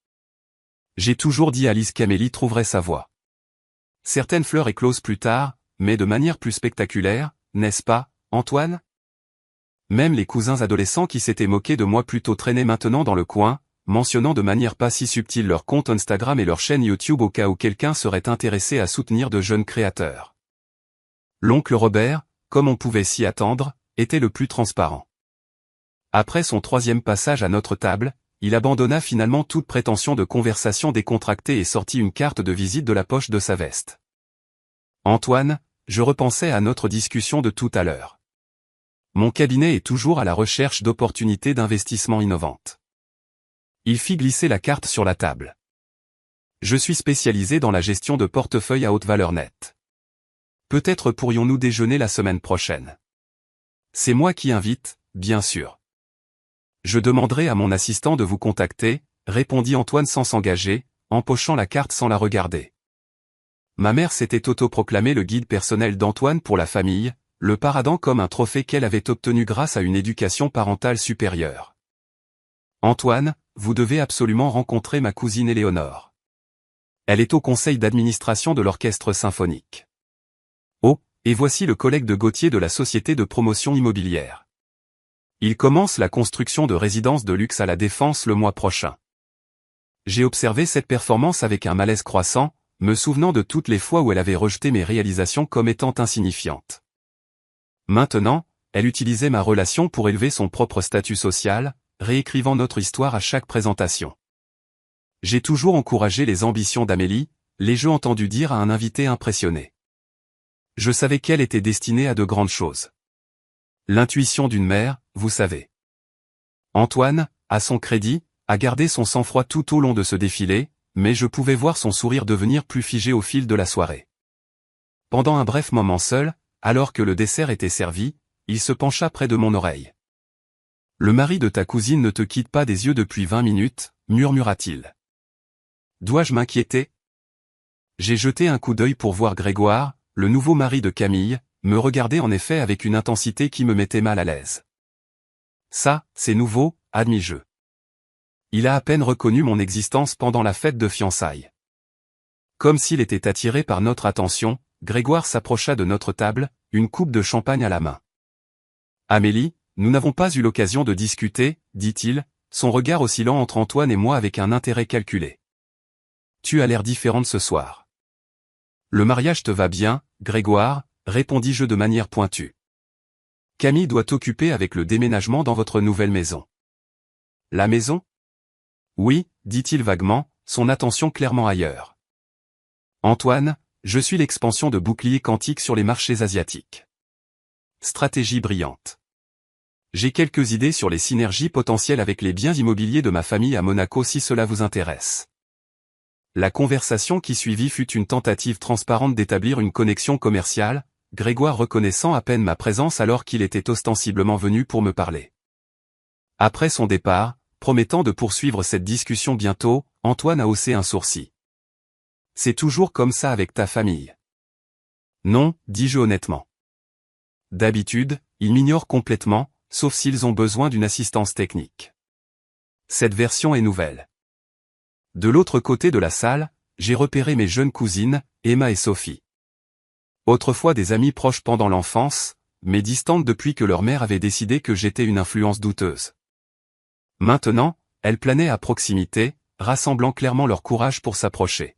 J'ai toujours dit à Alice qu'Amélie trouverait sa voie. Certaines fleurs éclosent plus tard, mais de manière plus spectaculaire, n'est-ce pas, Antoine ? Même les cousins adolescents qui s'étaient moqués de moi plus tôt traînaient maintenant dans le coin, mentionnant de manière pas si subtile leur compte Instagram et leur chaîne YouTube au cas où quelqu'un serait intéressé à soutenir de jeunes créateurs. L'oncle Robert, comme on pouvait s'y attendre, était le plus transparent. Après son 3e passage à notre table, il abandonna finalement toute prétention de conversation décontractée et sortit une carte de visite de la poche de sa veste. Antoine, je repensais à notre discussion de tout à l'heure. Mon cabinet est toujours à la recherche d'opportunités d'investissement innovantes. Il fit glisser la carte sur la table. Je suis spécialisé dans la gestion de portefeuilles à haute valeur nette. Peut-être pourrions-nous déjeuner la semaine prochaine. C'est moi qui invite, bien sûr. Je demanderai à mon assistant de vous contacter, répondit Antoine sans s'engager, empochant la carte sans la regarder. Ma mère s'était autoproclamée le guide personnel d'Antoine pour la famille, le paradant comme un trophée qu'elle avait obtenu grâce à une éducation parentale supérieure. Antoine, vous devez absolument rencontrer ma cousine Éléonore. Elle est au conseil d'administration de l'orchestre symphonique. Oh, et voici le collègue de Gauthier de la société de promotion immobilière. Il commence la construction de résidences de luxe à la Défense le mois prochain. J'ai observé cette performance avec un malaise croissant, me souvenant de toutes les fois où elle avait rejeté mes réalisations comme étant insignifiantes. Maintenant, elle utilisait ma relation pour élever son propre statut social, réécrivant notre histoire à chaque présentation. J'ai toujours encouragé les ambitions d'Amélie, l'ai-je entendu dire à un invité impressionné. Je savais qu'elle était destinée à de grandes choses. L'intuition d'une mère, vous savez. Antoine, à son crédit, a gardé son sang-froid tout au long de ce défilé, mais je pouvais voir son sourire devenir plus figé au fil de la soirée. Pendant un bref moment seul, alors que le dessert était servi, il se pencha près de mon oreille. « Le mari de ta cousine ne te quitte pas des yeux depuis 20 minutes, murmura-t-il. Dois-je m'inquiéter ? J'ai jeté un coup d'œil pour voir Grégoire, le nouveau mari de Camille, me regarder en effet avec une intensité qui me mettait mal à l'aise. Ça, c'est nouveau, admis-je. Il a à peine reconnu mon existence pendant la fête de fiançailles. Comme s'il était attiré par notre attention, Grégoire s'approcha de notre table, une coupe de champagne à la main. Amélie, nous n'avons pas eu l'occasion de discuter, dit-il, son regard oscillant entre Antoine et moi avec un intérêt calculé. Tu as l'air différente ce soir. Le mariage te va bien, Grégoire, répondis-je de manière pointue. Camille doit t'occuper avec le déménagement dans votre nouvelle maison. La maison ? Oui, dit-il vaguement, son attention clairement ailleurs. Antoine, je suis l'expansion de boucliers quantiques sur les marchés asiatiques. Stratégie brillante. J'ai quelques idées sur les synergies potentielles avec les biens immobiliers de ma famille à Monaco si cela vous intéresse. La conversation qui suivit fut une tentative transparente d'établir une connexion commerciale, Grégoire reconnaissant à peine ma présence alors qu'il était ostensiblement venu pour me parler. Après son départ, promettant de poursuivre cette discussion bientôt, Antoine a haussé un sourcil. C'est toujours comme ça avec ta famille. Non, dis-je honnêtement. D'habitude, ils m'ignorent complètement, sauf s'ils ont besoin d'une assistance technique. Cette version est nouvelle. De l'autre côté de la salle, j'ai repéré mes jeunes cousines, Emma et Sophie. Autrefois des amies proches pendant l'enfance, mais distantes depuis que leur mère avait décidé que j'étais une influence douteuse. Maintenant, elles planaient à proximité, rassemblant clairement leur courage pour s'approcher.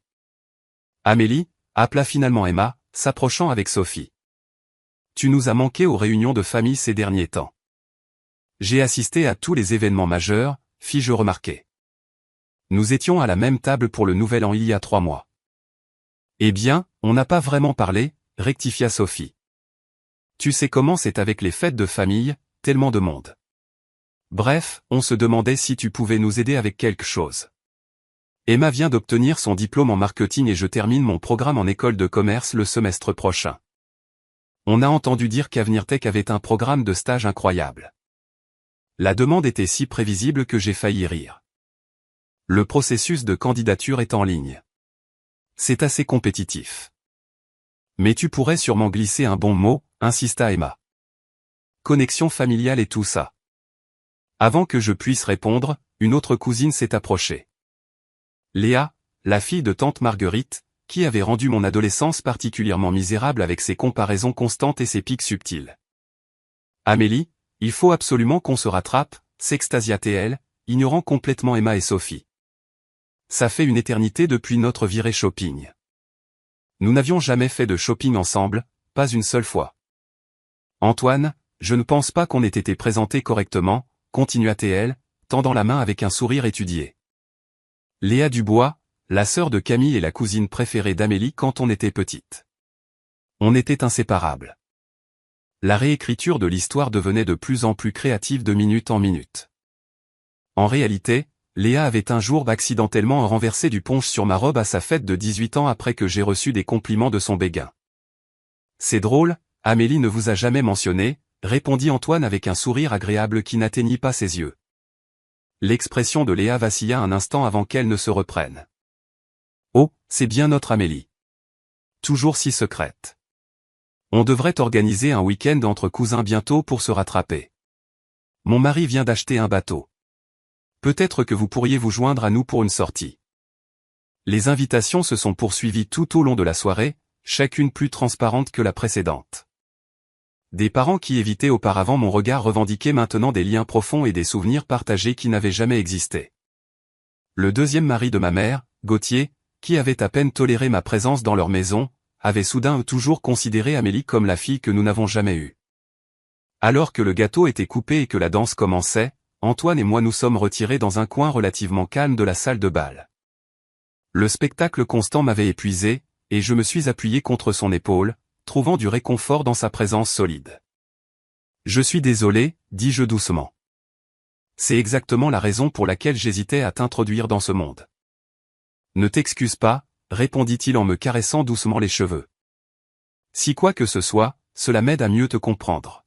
Amélie, appela finalement Emma, s'approchant avec Sophie. Tu nous as manqué aux réunions de famille ces derniers temps. J'ai assisté à tous les événements majeurs, fis-je remarquer. Nous étions à la même table pour le Nouvel An il y a 3 mois. Eh bien, on n'a pas vraiment parlé, rectifia Sophie. Tu sais comment c'est avec les fêtes de famille, tellement de monde. Bref, on se demandait si tu pouvais nous aider avec quelque chose. Emma vient d'obtenir son diplôme en marketing et je termine mon programme en école de commerce le semestre prochain. On a entendu dire qu'Avenir Tech avait un programme de stage incroyable. La demande était si prévisible que j'ai failli rire. Le processus de candidature est en ligne. C'est assez compétitif. Mais tu pourrais sûrement glisser un bon mot, insista Emma. Connexion familiale et tout ça. Avant que je puisse répondre, une autre cousine s'est approchée. Léa, la fille de tante Marguerite, qui avait rendu mon adolescence particulièrement misérable avec ses comparaisons constantes et ses pics subtils. Amélie, il faut absolument qu'on se rattrape, s'extasia-t-elle, ignorant complètement Emma et Sophie. Ça fait une éternité depuis notre virée shopping. Nous n'avions jamais fait de shopping ensemble, pas une seule fois. Antoine, je ne pense pas qu'on ait été présenté correctement, continua-t-elle, tendant la main avec un sourire étudié. Léa Dubois, la sœur de Camille et la cousine préférée d'Amélie quand on était petite. On était inséparables. La réécriture de l'histoire devenait de plus en plus créative de minute en minute. En réalité, Léa avait un jour accidentellement renversé du punch sur ma robe à sa fête de 18 ans après que j'ai reçu des compliments de son béguin. C'est drôle, Amélie ne vous a jamais mentionné, répondit Antoine avec un sourire agréable qui n'atteignit pas ses yeux. L'expression de Léa vacilla un instant avant qu'elle ne se reprenne. Oh, c'est bien notre Amélie. Toujours si secrète. On devrait organiser un week-end entre cousins bientôt pour se rattraper. Mon mari vient d'acheter un bateau. Peut-être que vous pourriez vous joindre à nous pour une sortie. Les invitations se sont poursuivies tout au long de la soirée, chacune plus transparente que la précédente. Des parents qui évitaient auparavant mon regard revendiquaient maintenant des liens profonds et des souvenirs partagés qui n'avaient jamais existé. Le deuxième mari de ma mère, Gauthier, qui avait à peine toléré ma présence dans leur maison, avait soudain toujours considéré Amélie comme la fille que nous n'avons jamais eue. Alors que le gâteau était coupé et que la danse commençait, Antoine et moi nous sommes retirés dans un coin relativement calme de la salle de bal. Le spectacle constant m'avait épuisé, et je me suis appuyé contre son épaule, trouvant du réconfort dans sa présence solide. Je suis désolé, dis-je doucement. C'est exactement la raison pour laquelle j'hésitais à t'introduire dans ce monde. Ne t'excuse pas, répondit-il en me caressant doucement les cheveux. Si quoi que ce soit, cela m'aide à mieux te comprendre.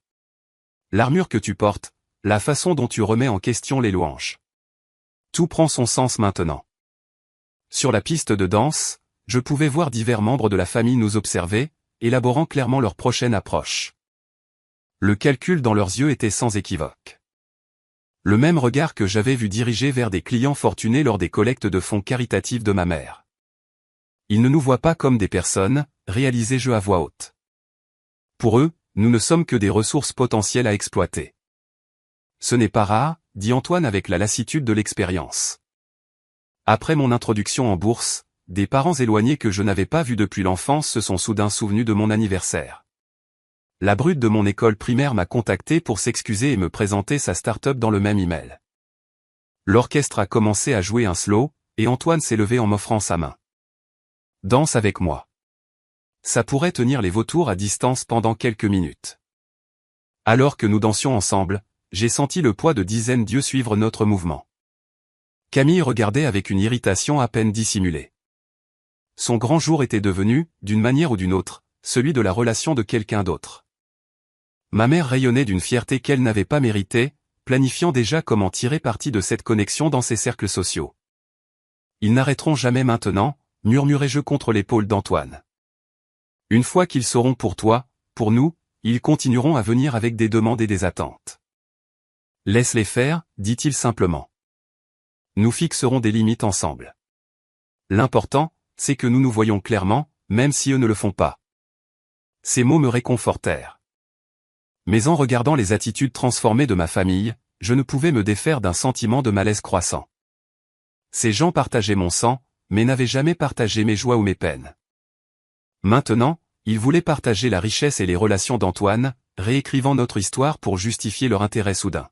L'armure que tu portes, la façon dont tu remets en question les louanges. Tout prend son sens maintenant. Sur la piste de danse, je pouvais voir divers membres de la famille nous observer, élaborant clairement leur prochaine approche. Le calcul dans leurs yeux était sans équivoque. Le même regard que j'avais vu diriger vers des clients fortunés lors des collectes de fonds caritatives de ma mère. Ils ne nous voient pas comme des personnes, réalisais-je à voix haute. Pour eux, nous ne sommes que des ressources potentielles à exploiter. Ce n'est pas rare, dit Antoine avec la lassitude de l'expérience. Après mon introduction en bourse, des parents éloignés que je n'avais pas vus depuis l'enfance se sont soudain souvenus de mon anniversaire. La brute de mon école primaire m'a contacté pour s'excuser et me présenter sa start-up dans le même email. L'orchestre a commencé à jouer un slow, et Antoine s'est levé en m'offrant sa main. Danse avec moi. Ça pourrait tenir les vautours à distance pendant quelques minutes. Alors que nous dansions ensemble, j'ai senti le poids de dizaines d'yeux suivre notre mouvement. Camille regardait avec une irritation à peine dissimulée. Son grand jour était devenu, d'une manière ou d'une autre, celui de la relation de quelqu'un d'autre. Ma mère rayonnait d'une fierté qu'elle n'avait pas méritée, planifiant déjà comment tirer parti de cette connexion dans ses cercles sociaux. Ils n'arrêteront jamais maintenant, murmurai-je contre l'épaule d'Antoine. Une fois qu'ils sauront pour toi, pour nous, ils continueront à venir avec des demandes et des attentes. Laisse-les faire, dit-il simplement. Nous fixerons des limites ensemble. L'important, c'est que nous nous voyons clairement, même si eux ne le font pas. Ces mots me réconfortèrent. Mais en regardant les attitudes transformées de ma famille, je ne pouvais me défaire d'un sentiment de malaise croissant. Ces gens partageaient mon sang, mais n'avaient jamais partagé mes joies ou mes peines. Maintenant, ils voulaient partager la richesse et les relations d'Antoine, réécrivant notre histoire pour justifier leur intérêt soudain.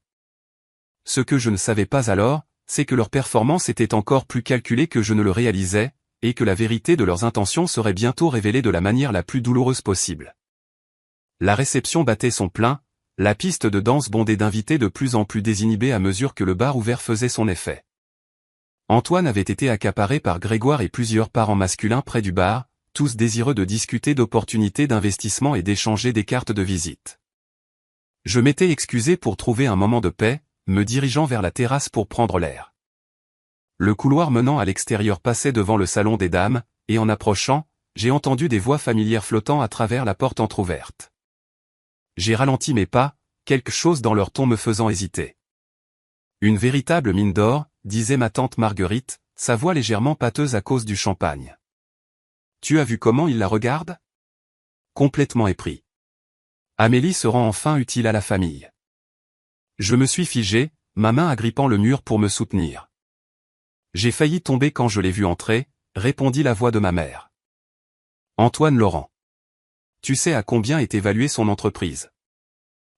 Ce que je ne savais pas alors, c'est que leur performance était encore plus calculée que je ne le réalisais, et que la vérité de leurs intentions serait bientôt révélée de la manière la plus douloureuse possible. La réception battait son plein, la piste de danse bondait d'invités de plus en plus désinhibés à mesure que le bar ouvert faisait son effet. Antoine avait été accaparé par Grégoire et plusieurs parents masculins près du bar, tous désireux de discuter d'opportunités d'investissement et d'échanger des cartes de visite. Je m'étais excusé pour trouver un moment de paix, me dirigeant vers la terrasse pour prendre l'air. Le couloir menant à l'extérieur passait devant le salon des dames, et en approchant, j'ai entendu des voix familières flottant à travers la porte entr'ouverte. J'ai ralenti mes pas, quelque chose dans leur ton me faisant hésiter. Une véritable mine d'or, disait ma tante Marguerite, sa voix légèrement pâteuse à cause du champagne. Tu as vu comment il la regarde ? Complètement épris. Amélie se rend enfin utile à la famille. Je me suis figé, ma main agrippant le mur pour me soutenir. J'ai failli tomber quand je l'ai vu entrer, répondit la voix de ma mère. Antoine Laurent. Tu sais à combien est évaluée son entreprise?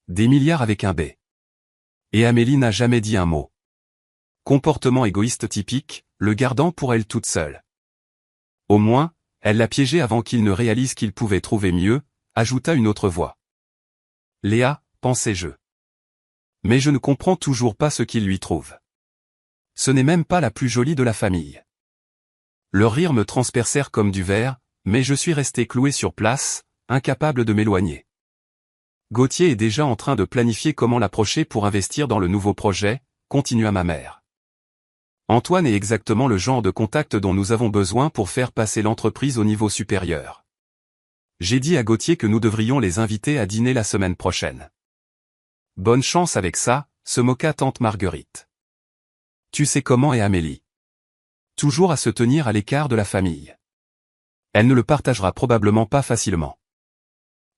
Des milliards avec un B. Et Amélie n'a jamais dit un mot. Comportement égoïste typique, le gardant pour elle toute seule. Au moins, elle l'a piégé avant qu'il ne réalise qu'il pouvait trouver mieux, ajouta une autre voix. Léa, pensai-je. Mais je ne comprends toujours pas ce qu'il lui trouve. Ce n'est même pas la plus jolie de la famille. Leurs rires me transpercèrent comme du verre, mais je suis resté cloué sur place, incapable de m'éloigner. Gauthier est déjà en train de planifier comment l'approcher pour investir dans le nouveau projet, continua ma mère. Antoine est exactement le genre de contact dont nous avons besoin pour faire passer l'entreprise au niveau supérieur. J'ai dit à Gauthier que nous devrions les inviter à dîner la semaine prochaine. Bonne chance avec ça, se moqua tante Marguerite. Tu sais comment est Amélie. Toujours à se tenir à l'écart de la famille. Elle ne le partagera probablement pas facilement.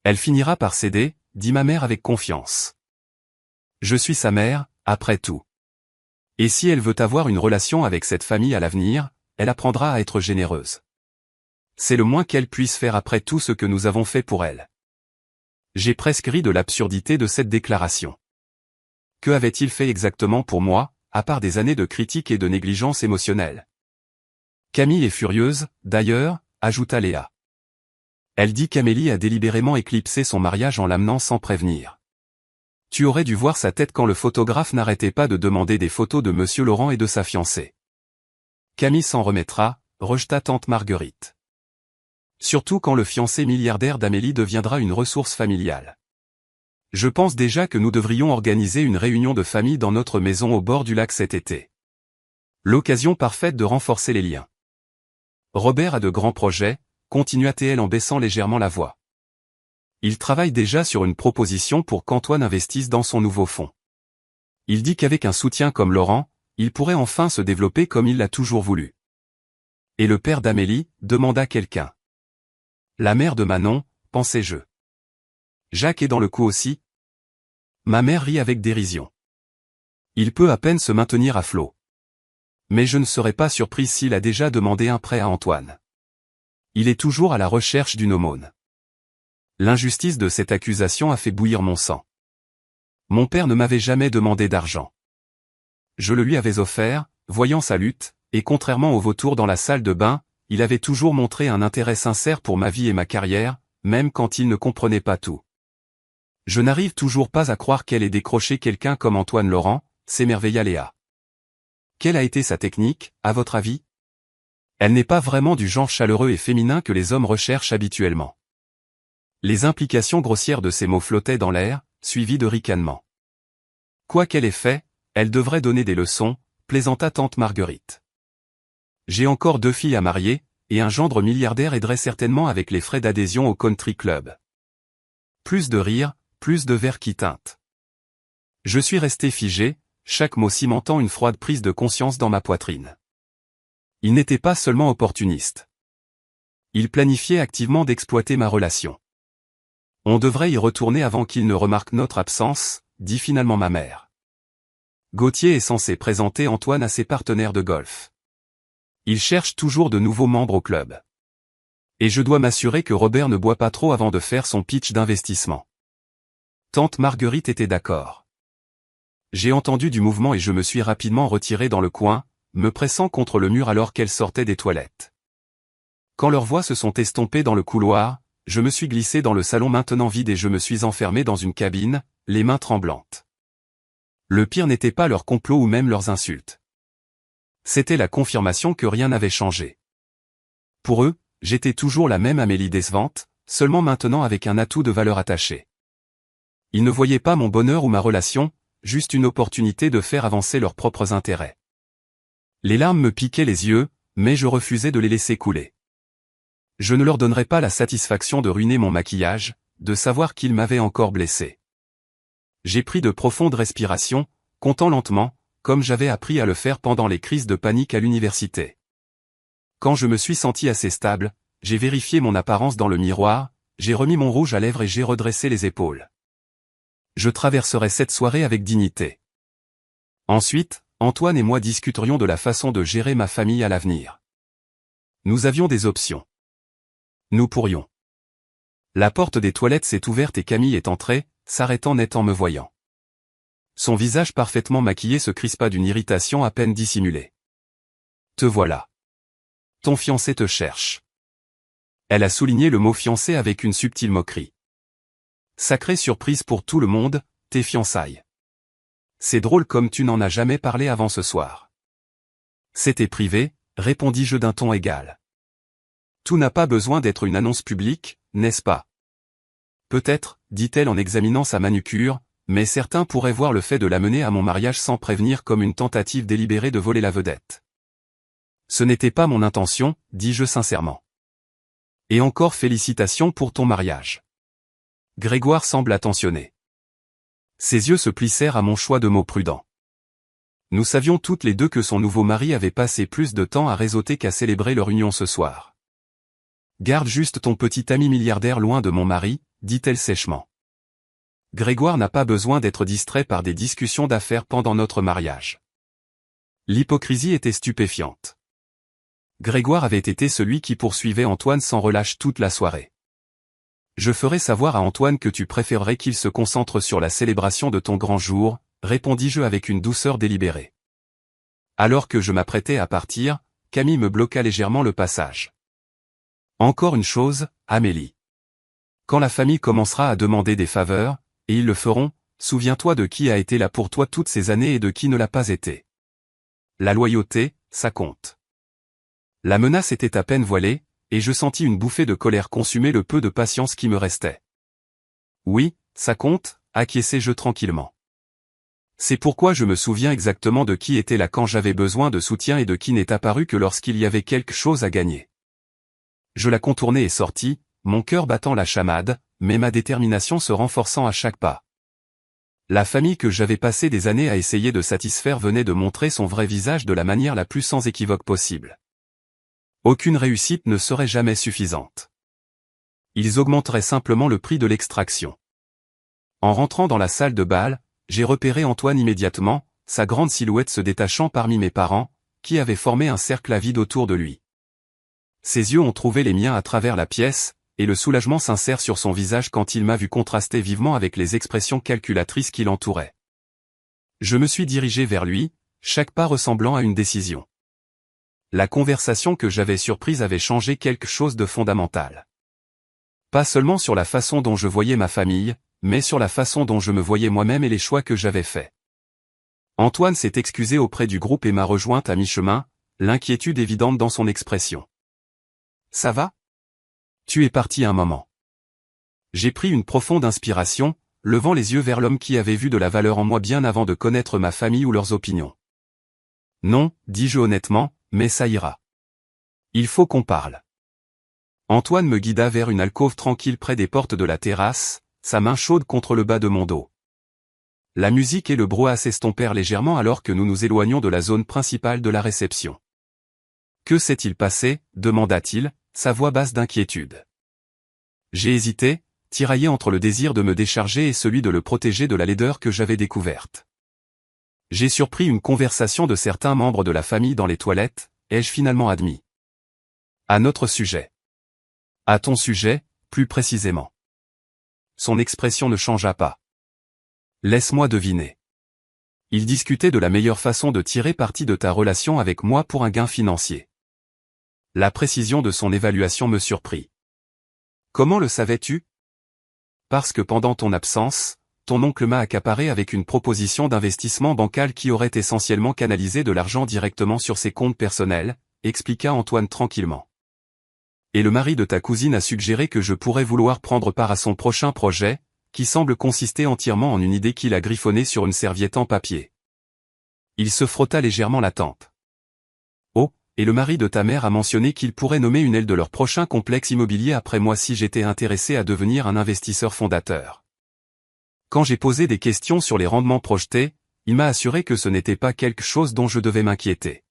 Elle finira par céder, dit ma mère avec confiance. Je suis sa mère, après tout. Et si elle veut avoir une relation avec cette famille à l'avenir, elle apprendra à être généreuse. C'est le moins qu'elle puisse faire après tout ce que nous avons fait pour elle. J'ai presque ri de l'absurdité de cette déclaration. Que avait-il fait exactement pour moi, à part des années de critiques et de négligence émotionnelle? Camille est furieuse, d'ailleurs, ajouta Léa. Elle dit qu'Amélie a délibérément éclipsé son mariage en l'amenant sans prévenir. Tu aurais dû voir sa tête quand le photographe n'arrêtait pas de demander des photos de Monsieur Laurent et de sa fiancée. Camille s'en remettra, rejeta tante Marguerite. Surtout quand le fiancé milliardaire d'Amélie deviendra une ressource familiale. Je pense déjà que nous devrions organiser une réunion de famille dans notre maison au bord du lac cet été. L'occasion parfaite de renforcer les liens. Robert a de grands projets, continua-t-elle en baissant légèrement la voix. Il travaille déjà sur une proposition pour qu'Antoine investisse dans son nouveau fonds. Il dit qu'avec un soutien comme Laurent, il pourrait enfin se développer comme il l'a toujours voulu. Et le père d'Amélie, demanda quelqu'un. La mère de Manon, pensai-je. Jacques est dans le coup aussi? Ma mère rit avec dérision. Il peut à peine se maintenir à flot. Mais je ne serais pas surpris s'il a déjà demandé un prêt à Antoine. Il est toujours à la recherche d'une aumône. L'injustice de cette accusation a fait bouillir mon sang. Mon père ne m'avait jamais demandé d'argent. Je le lui avais offert, voyant sa lutte, et contrairement au vautour dans la salle de bain, il avait toujours montré un intérêt sincère pour ma vie et ma carrière, même quand il ne comprenait pas tout. Je n'arrive toujours pas à croire qu'elle ait décroché quelqu'un comme Antoine Laurent, s'émerveilla Léa. Quelle a été sa technique, à votre avis? Elle n'est pas vraiment du genre chaleureux et féminin que les hommes recherchent habituellement. Les implications grossières de ces mots flottaient dans l'air, suivies de ricanements. Quoi qu'elle ait fait, elle devrait donner des leçons, plaisanta tante Marguerite. J'ai encore 2 filles à marier, et un gendre milliardaire aiderait certainement avec les frais d'adhésion au country club. Plus de rire, plus de verre qui teinte. Je suis resté figé, chaque mot cimentant une froide prise de conscience dans ma poitrine. Il n'était pas seulement opportuniste. Il planifiait activement d'exploiter ma relation. On devrait y retourner avant qu'il ne remarque notre absence, dit finalement ma mère. Gauthier est censé présenter Antoine à ses partenaires de golf. Il cherche toujours de nouveaux membres au club. Et je dois m'assurer que Robert ne boit pas trop avant de faire son pitch d'investissement. Tante Marguerite était d'accord. J'ai entendu du mouvement et je me suis rapidement retiré dans le coin, me pressant contre le mur alors qu'elles sortaient des toilettes. Quand leurs voix se sont estompées dans le couloir, je me suis glissé dans le salon maintenant vide et je me suis enfermé dans une cabine, les mains tremblantes. Le pire n'était pas leur complot ou même leurs insultes. C'était la confirmation que rien n'avait changé. Pour eux, j'étais toujours la même Amélie décevante, seulement maintenant avec un atout de valeur attaché. Ils ne voyaient pas mon bonheur ou ma relation, juste une opportunité de faire avancer leurs propres intérêts. Les larmes me piquaient les yeux, mais je refusais de les laisser couler. Je ne leur donnerais pas la satisfaction de ruiner mon maquillage, de savoir qu'ils m'avaient encore blessé. J'ai pris de profondes respirations, comptant lentement, comme j'avais appris à le faire pendant les crises de panique à l'université. Quand je me suis senti assez stable, j'ai vérifié mon apparence dans le miroir, j'ai remis mon rouge à lèvres et j'ai redressé les épaules. Je traverserai cette soirée avec dignité. Ensuite, Antoine et moi discuterions de la façon de gérer ma famille à l'avenir. Nous avions des options. Nous pourrions. La porte des toilettes s'est ouverte et Camille est entrée, s'arrêtant net en me voyant. Son visage parfaitement maquillé se crispa d'une irritation à peine dissimulée. « Te voilà. Ton fiancé te cherche. » Elle a souligné le mot fiancé avec une subtile moquerie. « Sacrée surprise pour tout le monde, tes fiançailles. C'est drôle comme tu n'en as jamais parlé avant ce soir. » « C'était privé, » répondis-je d'un ton égal. « Tout n'a pas besoin d'être une annonce publique, n'est-ce pas ? » Peut-être, dit-elle en examinant sa manucure, mais certains pourraient voir le fait de l'amener à mon mariage sans prévenir comme une tentative délibérée de voler la vedette. Ce n'était pas mon intention, dis-je sincèrement. Et encore félicitations pour ton mariage. Grégoire semble attentionné. Ses yeux se plissèrent à mon choix de mots prudents. Nous savions toutes les deux que son nouveau mari avait passé plus de temps à réseauter qu'à célébrer leur union ce soir. Garde juste ton petit ami milliardaire loin de mon mari, dit-elle sèchement. Grégoire n'a pas besoin d'être distrait par des discussions d'affaires pendant notre mariage. L'hypocrisie était stupéfiante. Grégoire avait été celui qui poursuivait Antoine sans relâche toute la soirée. Je ferai savoir à Antoine que tu préférerais qu'il se concentre sur la célébration de ton grand jour, répondis-je avec une douceur délibérée. Alors que je m'apprêtais à partir, Camille me bloqua légèrement le passage. Encore une chose, Amélie. Quand la famille commencera à demander des faveurs, et ils le feront, souviens-toi de qui a été là pour toi toutes ces années et de qui ne l'a pas été. La loyauté, ça compte. La menace était à peine voilée, et je sentis une bouffée de colère consumer le peu de patience qui me restait. Oui, ça compte, acquiesçai-je tranquillement. C'est pourquoi je me souviens exactement de qui était là quand j'avais besoin de soutien et de qui n'est apparu que lorsqu'il y avait quelque chose à gagner. Je la contournai et sortis, mon cœur battant la chamade, mais ma détermination se renforçant à chaque pas. La famille que j'avais passé des années à essayer de satisfaire venait de montrer son vrai visage de la manière la plus sans équivoque possible. Aucune réussite ne serait jamais suffisante. Ils augmenteraient simplement le prix de l'extraction. En rentrant dans la salle de bal, j'ai repéré Antoine immédiatement, sa grande silhouette se détachant parmi mes parents, qui avaient formé un cercle avide autour de lui. Ses yeux ont trouvé les miens à travers la pièce, et le soulagement sincère sur son visage quand il m'a vu contraster vivement avec les expressions calculatrices qui l'entouraient. Je me suis dirigé vers lui, chaque pas ressemblant à une décision. La conversation que j'avais surprise avait changé quelque chose de fondamental. Pas seulement sur la façon dont je voyais ma famille, mais sur la façon dont je me voyais moi-même et les choix que j'avais faits. Antoine s'est excusé auprès du groupe et m'a rejointe à mi-chemin, l'inquiétude évidente dans son expression. « Ça va ? Tu es parti un moment. » J'ai pris une profonde inspiration, levant les yeux vers l'homme qui avait vu de la valeur en moi bien avant de connaître ma famille ou leurs opinions. « Non, dis-je honnêtement, mais ça ira. Il faut qu'on parle. » Antoine me guida vers une alcôve tranquille près des portes de la terrasse, sa main chaude contre le bas de mon dos. La musique et le brouhaha s'estompèrent légèrement alors que nous nous éloignions de la zone principale de la réception. « Que s'est-il passé ? Demanda-t-il, sa voix basse d'inquiétude. J'ai hésité, tiraillé entre le désir de me décharger et celui de le protéger de la laideur que j'avais découverte. J'ai surpris une conversation de certains membres de la famille dans les toilettes, ai-je finalement admis. À notre sujet. À ton sujet, plus précisément. Son expression ne changea pas. Laisse-moi deviner. Il discutait de la meilleure façon de tirer parti de ta relation avec moi pour un gain financier. La précision de son évaluation me surprit. Comment le savais-tu ? Parce que pendant ton absence, ton oncle m'a accaparé avec une proposition d'investissement bancal qui aurait essentiellement canalisé de l'argent directement sur ses comptes personnels, expliqua Antoine tranquillement. Et le mari de ta cousine a suggéré que je pourrais vouloir prendre part à son prochain projet, qui semble consister entièrement en une idée qu'il a griffonnée sur une serviette en papier. Il se frotta légèrement la tempe. Oh, et le mari de ta mère a mentionné qu'il pourrait nommer une aile de leur prochain complexe immobilier après moi si j'étais intéressé à devenir un investisseur fondateur. Quand j'ai posé des questions sur les rendements projetés, il m'a assuré que ce n'était pas quelque chose dont je devais m'inquiéter.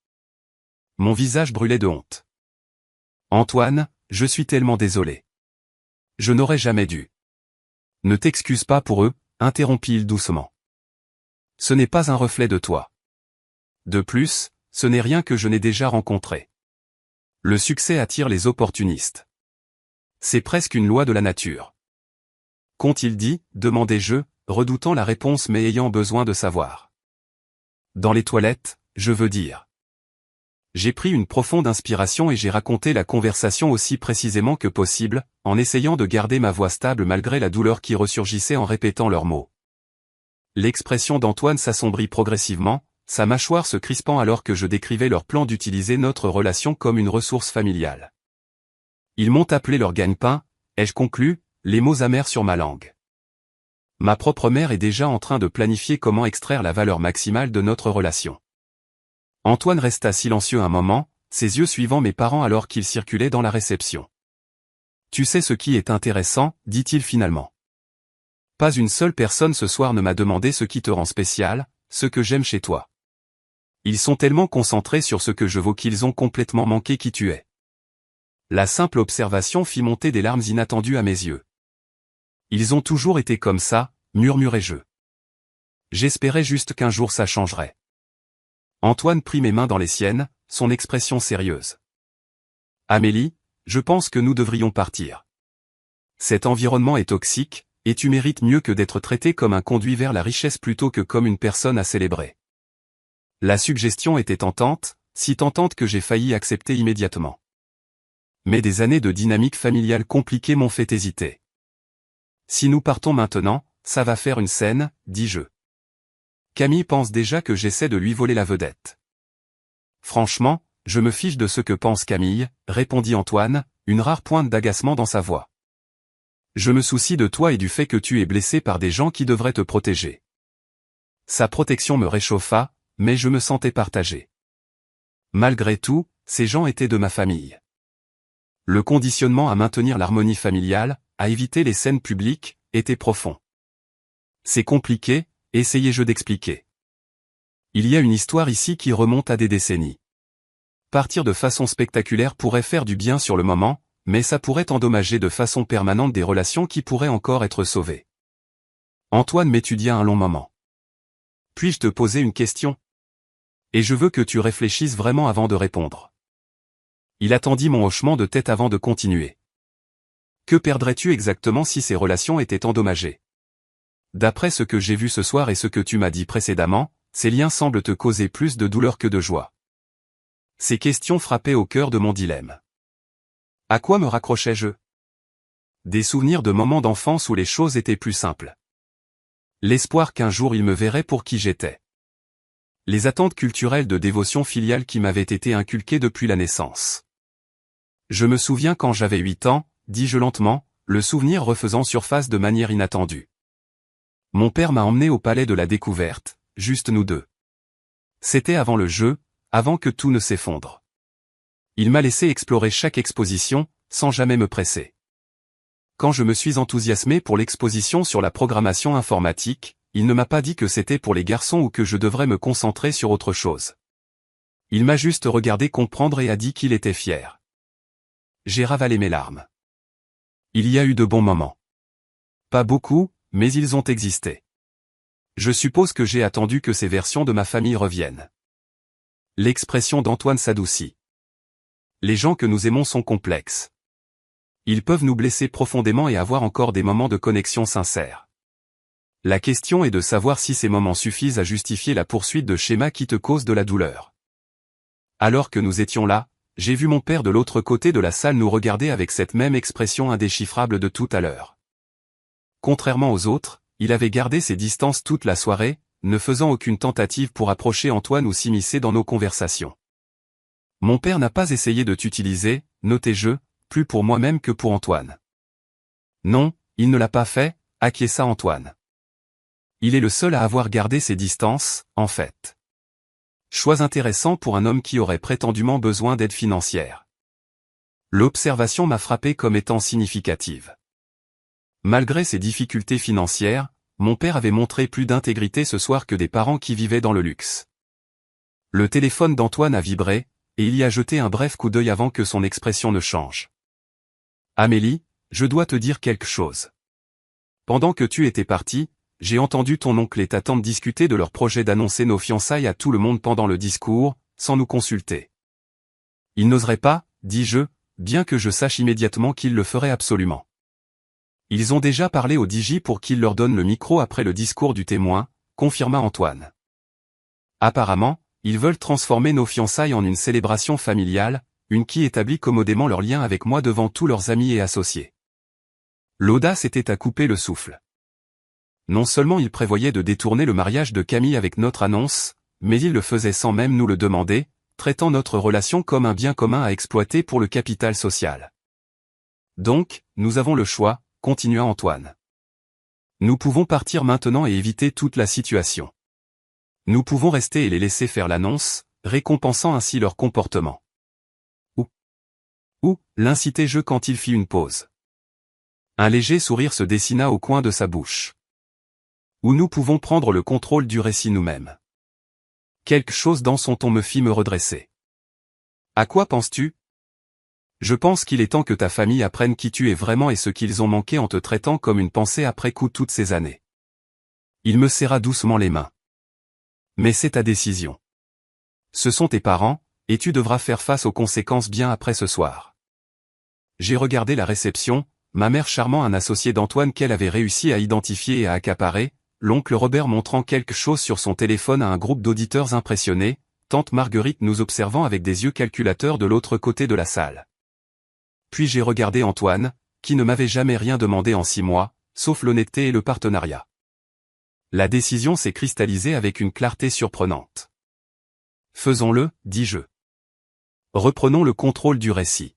Mon visage brûlait de honte. Antoine, je suis tellement désolé. Je n'aurais jamais dû. Ne t'excuse pas pour eux, interrompit-il doucement. Ce n'est pas un reflet de toi. De plus, ce n'est rien que je n'ai déjà rencontré. Le succès attire les opportunistes. C'est presque une loi de la nature. Qu'ont-ils dit, demandai-je, redoutant la réponse mais ayant besoin de savoir. Dans les toilettes, je veux dire. J'ai pris une profonde inspiration et j'ai raconté la conversation aussi précisément que possible, en essayant de garder ma voix stable malgré la douleur qui ressurgissait en répétant leurs mots. L'expression d'Antoine s'assombrit progressivement, sa mâchoire se crispant alors que je décrivais leur plan d'utiliser notre relation comme une ressource familiale. Ils m'ont appelé leur gagne-pain, ai-je conclu, les mots amers sur ma langue. Ma propre mère est déjà en train de planifier comment extraire la valeur maximale de notre relation. Antoine resta silencieux un moment, ses yeux suivant mes parents alors qu'ils circulaient dans la réception. Tu sais ce qui est intéressant, dit-il finalement. Pas une seule personne ce soir ne m'a demandé ce qui te rend spécial, ce que j'aime chez toi. Ils sont tellement concentrés sur ce que je vaux qu'ils ont complètement manqué qui tu es. La simple observation fit monter des larmes inattendues à mes yeux. Ils ont toujours été comme ça, murmurai-je. J'espérais juste qu'un jour ça changerait. Antoine prit mes mains dans les siennes, son expression sérieuse. Amélie, je pense que nous devrions partir. Cet environnement est toxique, et tu mérites mieux que d'être traité comme un conduit vers la richesse plutôt que comme une personne à célébrer. La suggestion était tentante, si tentante que j'ai failli accepter immédiatement. Mais des années de dynamique familiale compliquée m'ont fait hésiter. Si nous partons maintenant, ça va faire une scène, dis-je. Camille pense déjà que j'essaie de lui voler la vedette. Franchement, je me fiche de ce que pense Camille, répondit Antoine, une rare pointe d'agacement dans sa voix. Je me soucie de toi et du fait que tu es blessé par des gens qui devraient te protéger. Sa protection me réchauffa, mais je me sentais partagé. Malgré tout, ces gens étaient de ma famille. Le conditionnement à maintenir l'harmonie familiale, à éviter les scènes publiques, était profond. C'est compliqué, essayai-je d'expliquer. Il y a une histoire ici qui remonte à des décennies. Partir de façon spectaculaire pourrait faire du bien sur le moment, mais ça pourrait endommager de façon permanente des relations qui pourraient encore être sauvées. Antoine m'étudia un long moment. Puis-je te poser une question? Et je veux que tu réfléchisses vraiment avant de répondre. Il attendit mon hochement de tête avant de continuer. Que perdrais-tu exactement si ces relations étaient endommagées? D'après ce que j'ai vu ce soir et ce que tu m'as dit précédemment, ces liens semblent te causer plus de douleur que de joie. Ces questions frappaient au cœur de mon dilemme. À quoi me raccrochais-je? Des souvenirs de moments d'enfance où les choses étaient plus simples. L'espoir qu'un jour il me verrait pour qui j'étais. Les attentes culturelles de dévotion filiale qui m'avaient été inculquées depuis la naissance. Je me souviens quand j'avais 8 ans, dis-je lentement, le souvenir refaisant surface de manière inattendue. Mon père m'a emmené au palais de la découverte, juste nous deux. C'était avant le jeu, avant que tout ne s'effondre. Il m'a laissé explorer chaque exposition, sans jamais me presser. Quand je me suis enthousiasmé pour l'exposition sur la programmation informatique, il ne m'a pas dit que c'était pour les garçons ou que je devrais me concentrer sur autre chose. Il m'a juste regardé comprendre et a dit qu'il était fier. J'ai ravalé mes larmes. Il y a eu de bons moments. Pas beaucoup, mais ils ont existé. Je suppose que j'ai attendu que ces versions de ma famille reviennent. L'expression d'Antoine s'adoucit. Les gens que nous aimons sont complexes. Ils peuvent nous blesser profondément et avoir encore des moments de connexion sincère. La question est de savoir si ces moments suffisent à justifier la poursuite de schémas qui te causent de la douleur. Alors que nous étions là, j'ai vu mon père de l'autre côté de la salle nous regarder avec cette même expression indéchiffrable de tout à l'heure. Contrairement aux autres, il avait gardé ses distances toute la soirée, ne faisant aucune tentative pour approcher Antoine ou s'immiscer dans nos conversations. Mon père n'a pas essayé de t'utiliser, notai-je, plus pour moi-même que pour Antoine. Non, il ne l'a pas fait, acquiesça Antoine. Il est le seul à avoir gardé ses distances, en fait. Choix intéressant pour un homme qui aurait prétendument besoin d'aide financière. L'observation m'a frappé comme étant significative. Malgré ses difficultés financières, mon père avait montré plus d'intégrité ce soir que des parents qui vivaient dans le luxe. Le téléphone d'Antoine a vibré, et il y a jeté un bref coup d'œil avant que son expression ne change. Amélie, je dois te dire quelque chose. Pendant que tu étais partie, j'ai entendu ton oncle et ta tante discuter de leur projet d'annoncer nos fiançailles à tout le monde pendant le discours, sans nous consulter. Ils n'oseraient pas, dis-je, bien que je sache immédiatement qu'ils le feraient absolument. Ils ont déjà parlé au DJ pour qu'il leur donne le micro après le discours du témoin, confirma Antoine. Apparemment, ils veulent transformer nos fiançailles en une célébration familiale, une qui établit commodément leur lien avec moi devant tous leurs amis et associés. L'audace était à couper le souffle. Non seulement ils prévoyaient de détourner le mariage de Camille avec notre annonce, mais ils le faisaient sans même nous le demander, traitant notre relation comme un bien commun à exploiter pour le capital social. Donc, nous avons le choix, continua Antoine. Nous pouvons partir maintenant et éviter toute la situation. Nous pouvons rester et les laisser faire l'annonce, récompensant ainsi leur comportement. Ou l'incitai-je quand il fit une pause. Un léger sourire se dessina au coin de sa bouche. Ou nous pouvons prendre le contrôle du récit nous-mêmes. Quelque chose dans son ton me fit me redresser. À quoi penses-tu ? Je pense qu'il est temps que ta famille apprenne qui tu es vraiment et ce qu'ils ont manqué en te traitant comme une pensée après coup toutes ces années. Il me serra doucement les mains. Mais c'est ta décision. Ce sont tes parents, et tu devras faire face aux conséquences bien après ce soir. J'ai regardé la réception, ma mère charmant un associé d'Antoine qu'elle avait réussi à identifier et à accaparer, l'oncle Robert montrant quelque chose sur son téléphone à un groupe d'auditeurs impressionnés, tante Marguerite nous observant avec des yeux calculateurs de l'autre côté de la salle. Puis j'ai regardé Antoine, qui ne m'avait jamais rien demandé en 6 mois, sauf l'honnêteté et le partenariat. La décision s'est cristallisée avec une clarté surprenante. Faisons-le, dis-je. Reprenons le contrôle du récit.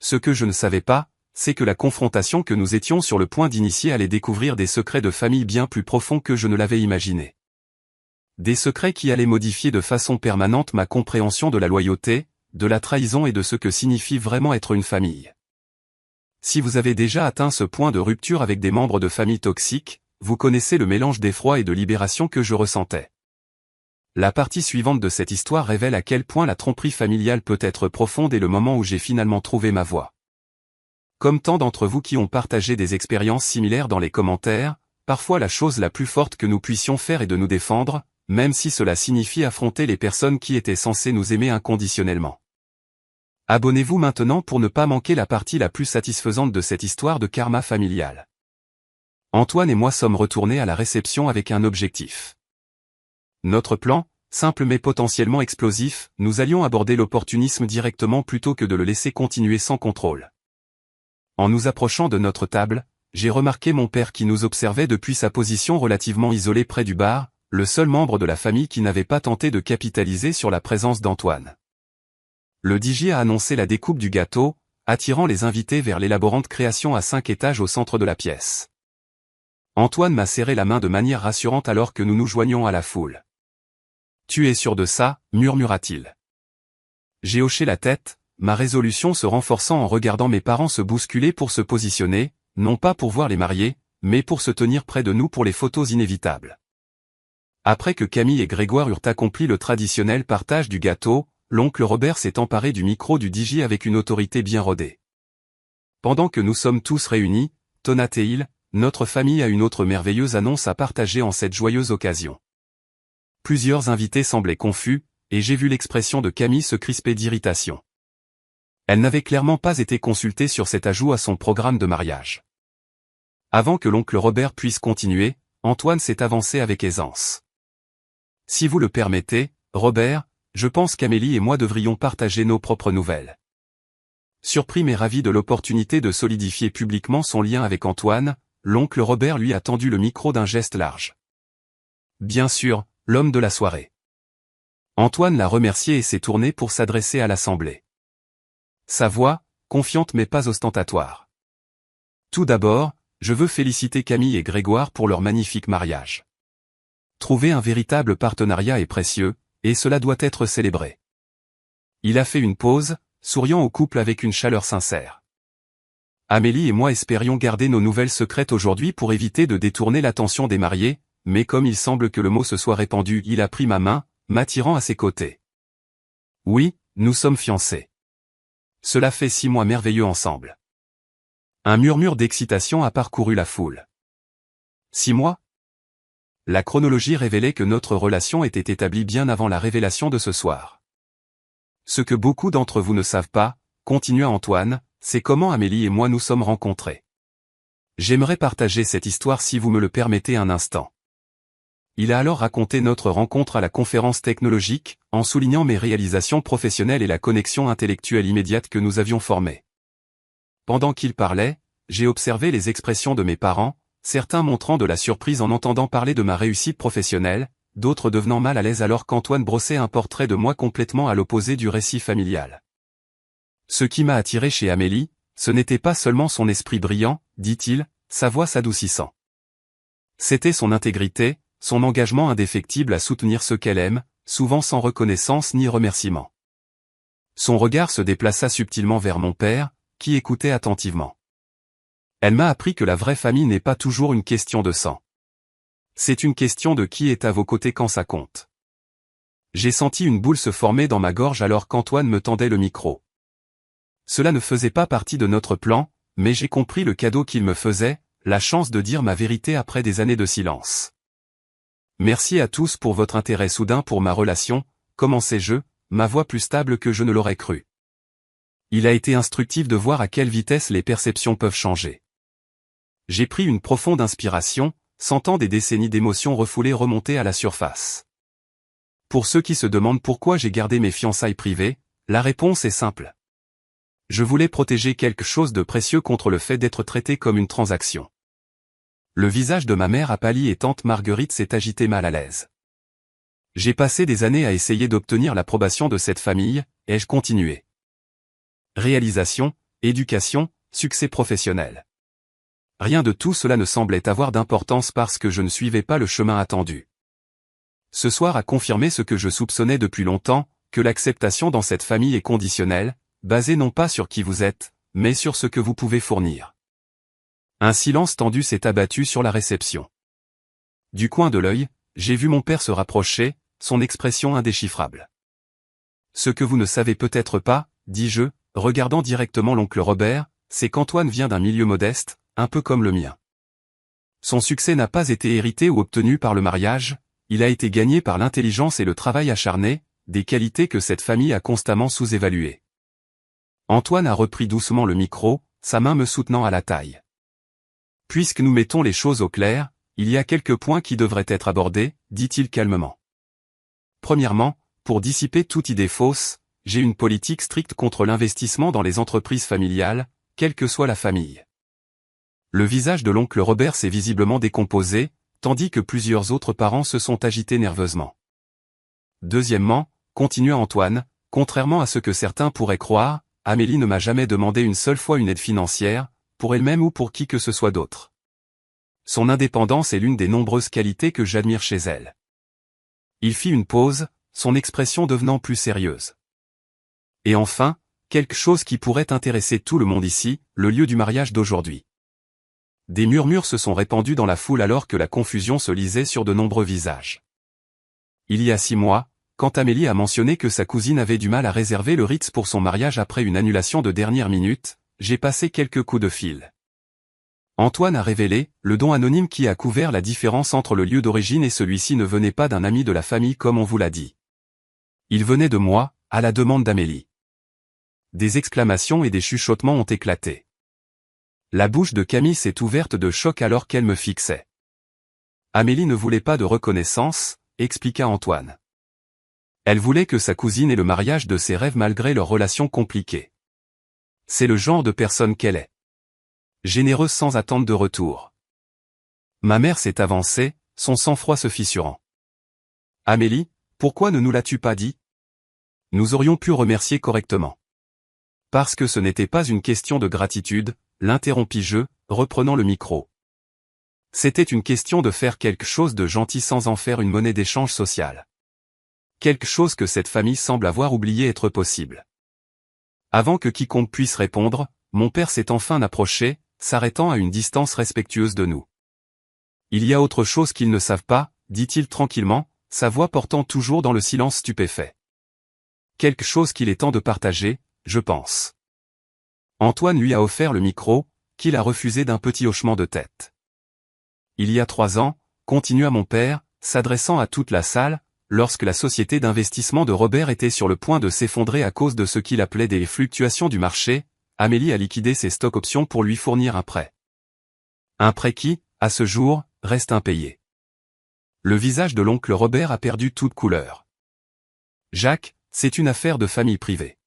Ce que je ne savais pas, c'est que la confrontation que nous étions sur le point d'initier allait découvrir des secrets de famille bien plus profonds que je ne l'avais imaginé. Des secrets qui allaient modifier de façon permanente ma compréhension de la loyauté, de la trahison et de ce que signifie vraiment être une famille. Si vous avez déjà atteint ce point de rupture avec des membres de famille toxiques, vous connaissez le mélange d'effroi et de libération que je ressentais. La partie suivante de cette histoire révèle à quel point la tromperie familiale peut être profonde et le moment où j'ai finalement trouvé ma voie. Comme tant d'entre vous qui ont partagé des expériences similaires dans les commentaires, parfois la chose la plus forte que nous puissions faire est de nous défendre, même si cela signifie affronter les personnes qui étaient censées nous aimer inconditionnellement. Abonnez-vous maintenant pour ne pas manquer la partie la plus satisfaisante de cette histoire de karma familial. Antoine et moi sommes retournés à la réception avec un objectif. Notre plan, simple mais potentiellement explosif, nous allions aborder l'opportunisme directement plutôt que de le laisser continuer sans contrôle. En nous approchant de notre table, j'ai remarqué mon père qui nous observait depuis sa position relativement isolée près du bar, le seul membre de la famille qui n'avait pas tenté de capitaliser sur la présence d'Antoine. Le DJ a annoncé la découpe du gâteau, attirant les invités vers l'élaborante création à 5 étages au centre de la pièce. Antoine m'a serré la main de manière rassurante alors que nous nous joignions à la foule. « Tu es sûr de ça ?» murmura-t-il. J'ai hoché la tête, ma résolution se renforçant en regardant mes parents se bousculer pour se positionner, non pas pour voir les mariés, mais pour se tenir près de nous pour les photos inévitables. Après que Camille et Grégoire eurent accompli le traditionnel partage du gâteau, l'oncle Robert s'est emparé du micro du DJ avec une autorité bien rodée. Pendant que nous sommes tous réunis, tonate-t-il, notre famille a une autre merveilleuse annonce à partager en cette joyeuse occasion. Plusieurs invités semblaient confus, et j'ai vu l'expression de Camille se crisper d'irritation. Elle n'avait clairement pas été consultée sur cet ajout à son programme de mariage. Avant que l'oncle Robert puisse continuer, Antoine s'est avancé avec aisance. Si vous le permettez, Robert, je pense qu'Amélie et moi devrions partager nos propres nouvelles. Surpris mais ravi de l'opportunité de solidifier publiquement son lien avec Antoine, l'oncle Robert lui a tendu le micro d'un geste large. Bien sûr, l'homme de la soirée. Antoine l'a remercié et s'est tourné pour s'adresser à l'assemblée. Sa voix, confiante mais pas ostentatoire. Tout d'abord, je veux féliciter Camille et Grégoire pour leur magnifique mariage. Trouver un véritable partenariat est précieux, et cela doit être célébré. Il a fait une pause, souriant au couple avec une chaleur sincère. Amélie et moi espérions garder nos nouvelles secrètes aujourd'hui pour éviter de détourner l'attention des mariés, mais comme il semble que le mot se soit répandu, il a pris ma main, m'attirant à ses côtés. Oui, nous sommes fiancés. Cela fait 6 mois merveilleux ensemble. Un murmure d'excitation a parcouru la foule. 6 mois ? la chronologie révélait que notre relation était établie bien avant la révélation de ce soir. Ce que beaucoup d'entre vous ne savent pas, continua Antoine, c'est comment Amélie et moi nous sommes rencontrés. J'aimerais partager cette histoire si vous me le permettez un instant. Il a alors raconté notre rencontre à la conférence technologique, en soulignant mes réalisations professionnelles et la connexion intellectuelle immédiate que nous avions formée. Pendant qu'il parlait, j'ai observé les expressions de mes parents, certains montrant de la surprise en entendant parler de ma réussite professionnelle, d'autres devenant mal à l'aise alors qu'Antoine brossait un portrait de moi complètement à l'opposé du récit familial. Ce qui m'a attiré chez Amélie, ce n'était pas seulement son esprit brillant, dit-il, sa voix s'adoucissant. C'était son intégrité, son engagement indéfectible à soutenir ce qu'elle aime, souvent sans reconnaissance ni remerciement. Son regard se déplaça subtilement vers mon père, qui écoutait attentivement. Elle m'a appris que la vraie famille n'est pas toujours une question de sang. C'est une question de qui est à vos côtés quand ça compte. J'ai senti une boule se former dans ma gorge alors qu'Antoine me tendait le micro. Cela ne faisait pas partie de notre plan, mais j'ai compris le cadeau qu'il me faisait, la chance de dire ma vérité après des années de silence. Merci à tous pour votre intérêt soudain pour ma relation, commençai-je, ma voix plus stable que je ne l'aurais cru. Il a été instructif de voir à quelle vitesse les perceptions peuvent changer. J'ai pris une profonde inspiration, sentant des décennies d'émotions refoulées remonter à la surface. Pour ceux qui se demandent pourquoi j'ai gardé mes fiançailles privées, la réponse est simple. Je voulais protéger quelque chose de précieux contre le fait d'être traité comme une transaction. Le visage de ma mère a pâli et tante Marguerite s'est agitée mal à l'aise. J'ai passé des années à essayer d'obtenir l'approbation de cette famille, ai-je continué. Réalisation, éducation, succès professionnel. Rien de tout cela ne semblait avoir d'importance parce que je ne suivais pas le chemin attendu. Ce soir a confirmé ce que je soupçonnais depuis longtemps, que l'acceptation dans cette famille est conditionnelle, basée non pas sur qui vous êtes, mais sur ce que vous pouvez fournir. Un silence tendu s'est abattu sur la réception. Du coin de l'œil, j'ai vu mon père se rapprocher, son expression indéchiffrable. Ce que vous ne savez peut-être pas, dis-je, regardant directement l'oncle Robert, c'est qu'Antoine vient d'un milieu modeste, un peu comme le mien. Son succès n'a pas été hérité ou obtenu par le mariage, il a été gagné par l'intelligence et le travail acharné, des qualités que cette famille a constamment sous-évaluées. Antoine a repris doucement le micro, sa main me soutenant à la taille. Puisque nous mettons les choses au clair, il y a quelques points qui devraient être abordés, dit-il calmement. Premièrement, pour dissiper toute idée fausse, j'ai une politique stricte contre l'investissement dans les entreprises familiales, quelle que soit la famille. Le visage de l'oncle Robert s'est visiblement décomposé, tandis que plusieurs autres parents se sont agités nerveusement. Deuxièmement, continua Antoine, contrairement à ce que certains pourraient croire, Amélie ne m'a jamais demandé une seule fois une aide financière, pour elle-même ou pour qui que ce soit d'autre. Son indépendance est l'une des nombreuses qualités que j'admire chez elle. Il fit une pause, son expression devenant plus sérieuse. Et enfin, quelque chose qui pourrait intéresser tout le monde ici, le lieu du mariage d'aujourd'hui. Des murmures se sont répandus dans la foule alors que la confusion se lisait sur de nombreux visages. Il y a 6 mois, quand Amélie a mentionné que sa cousine avait du mal à réserver le Ritz pour son mariage après une annulation de dernière minute, j'ai passé quelques coups de fil. Antoine a révélé, le don anonyme qui a couvert la différence entre le lieu d'origine et celui-ci ne venait pas d'un ami de la famille comme on vous l'a dit. Il venait de moi, à la demande d'Amélie. Des exclamations et des chuchotements ont éclaté. La bouche de Camille s'est ouverte de choc alors qu'elle me fixait. Amélie ne voulait pas de reconnaissance, expliqua Antoine. Elle voulait que sa cousine ait le mariage de ses rêves malgré leur relation compliquée. C'est le genre de personne qu'elle est. Généreuse sans attente de retour. Ma mère s'est avancée, son sang-froid se fissurant. Amélie, pourquoi ne nous l'as-tu pas dit? Nous aurions pu remercier correctement. Parce que ce n'était pas une question de gratitude, l'interrompis-je, reprenant le micro. C'était une question de faire quelque chose de gentil sans en faire une monnaie d'échange social. Quelque chose que cette famille semble avoir oublié être possible. Avant que quiconque puisse répondre, mon père s'est enfin approché, s'arrêtant à une distance respectueuse de nous. Il y a autre chose qu'ils ne savent pas, dit-il tranquillement, sa voix portant toujours dans le silence stupéfait. Quelque chose qu'il est temps de partager, je pense. Antoine lui a offert le micro, qu'il a refusé d'un petit hochement de tête. Il y a 3 ans, continua mon père, s'adressant à toute la salle, lorsque la société d'investissement de Robert était sur le point de s'effondrer à cause de ce qu'il appelait des fluctuations du marché, Amélie a liquidé ses stocks options pour lui fournir un prêt. Un prêt qui, à ce jour, reste impayé. Le visage de l'oncle Robert a perdu toute couleur. Jacques, c'est une affaire de famille privée.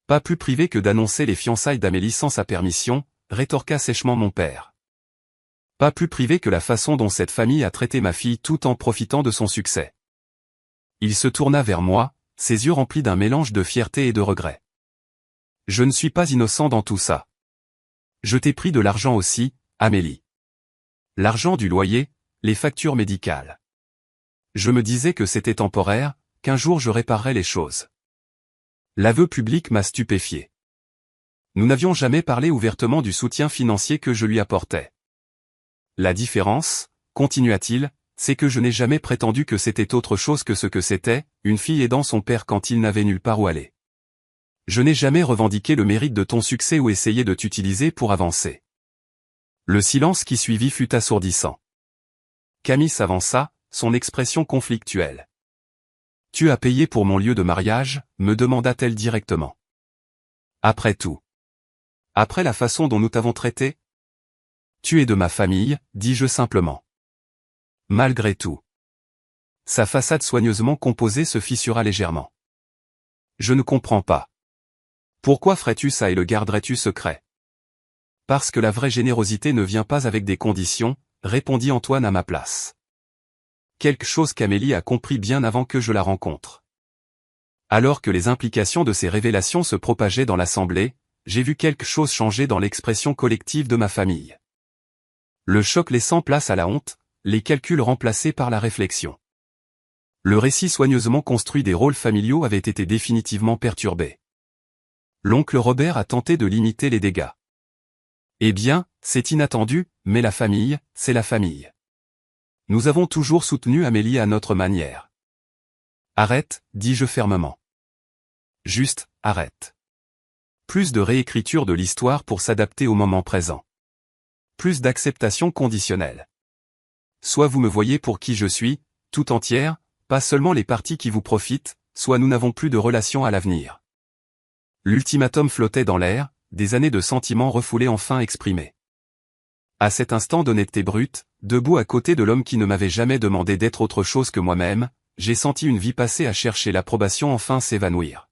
Pas plus privée que d'annoncer les fiançailles d'Amélie sans sa permission, rétorqua sèchement mon père. Pas plus privée que la façon dont cette famille a traité ma fille tout en profitant de son succès. Il se tourna vers moi, ses yeux remplis d'un mélange de fierté et de regret. Je ne suis pas innocent dans tout ça. Je t'ai pris de l'argent aussi, Amélie. L'argent du loyer, les factures médicales. Je me disais que c'était temporaire, qu'un jour je réparerais les choses. L'aveu public m'a stupéfié. Nous n'avions jamais parlé ouvertement du soutien financier que je lui apportais. La différence, continua-t-il, c'est que je n'ai jamais prétendu que c'était autre chose que ce que c'était, une fille aidant son père quand il n'avait nulle part où aller. Je n'ai jamais revendiqué le mérite de ton succès ou essayé de t'utiliser pour avancer. Le silence qui suivit fut assourdissant. Camille s'avança, son expression conflictuelle. « Tu as payé pour mon lieu de mariage ?» me demanda-t-elle directement. « Après tout. Après la façon dont nous t'avons traité ? Tu es de ma famille, dis-je simplement. Malgré tout. Sa façade soigneusement composée se fissura légèrement. Je ne comprends pas. Pourquoi ferais-tu ça et le garderais-tu secret ? Parce que la vraie générosité ne vient pas avec des conditions, répondit Antoine à ma place. Quelque chose qu'Amélie a compris bien avant que je la rencontre. Alors que les implications de ces révélations se propageaient dans l'assemblée, j'ai vu quelque chose changer dans l'expression collective de ma famille. Le choc laissant place à la honte, les calculs remplacés par la réflexion. Le récit soigneusement construit des rôles familiaux avait été définitivement perturbé. L'oncle Robert a tenté de limiter les dégâts. Eh bien, c'est inattendu, mais la famille, c'est la famille. Nous avons toujours soutenu Amélie à notre manière. Arrête, dis-je fermement. Juste, arrête. Plus de réécriture de l'histoire pour s'adapter au moment présent. Plus d'acceptation conditionnelle. Soit vous me voyez pour qui je suis, tout entière, pas seulement les parties qui vous profitent, soit nous n'avons plus de relation à l'avenir. L'ultimatum flottait dans l'air, des années de sentiments refoulés enfin exprimés. À cet instant d'honnêteté brute, debout à côté de l'homme qui ne m'avait jamais demandé d'être autre chose que moi-même, j'ai senti une vie passée à chercher l'approbation enfin s'évanouir.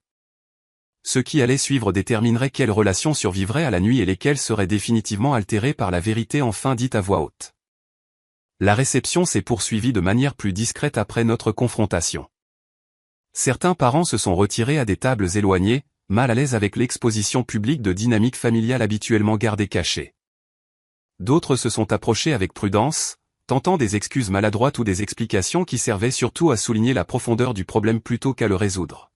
Ce qui allait suivre déterminerait quelles relations survivraient à la nuit et lesquelles seraient définitivement altérées par la vérité enfin dite à voix haute. La réception s'est poursuivie de manière plus discrète après notre confrontation. Certains parents se sont retirés à des tables éloignées, mal à l'aise avec l'exposition publique de dynamiques familiales habituellement gardées cachées. D'autres se sont approchés avec prudence, tentant des excuses maladroites ou des explications qui servaient surtout à souligner la profondeur du problème plutôt qu'à le résoudre.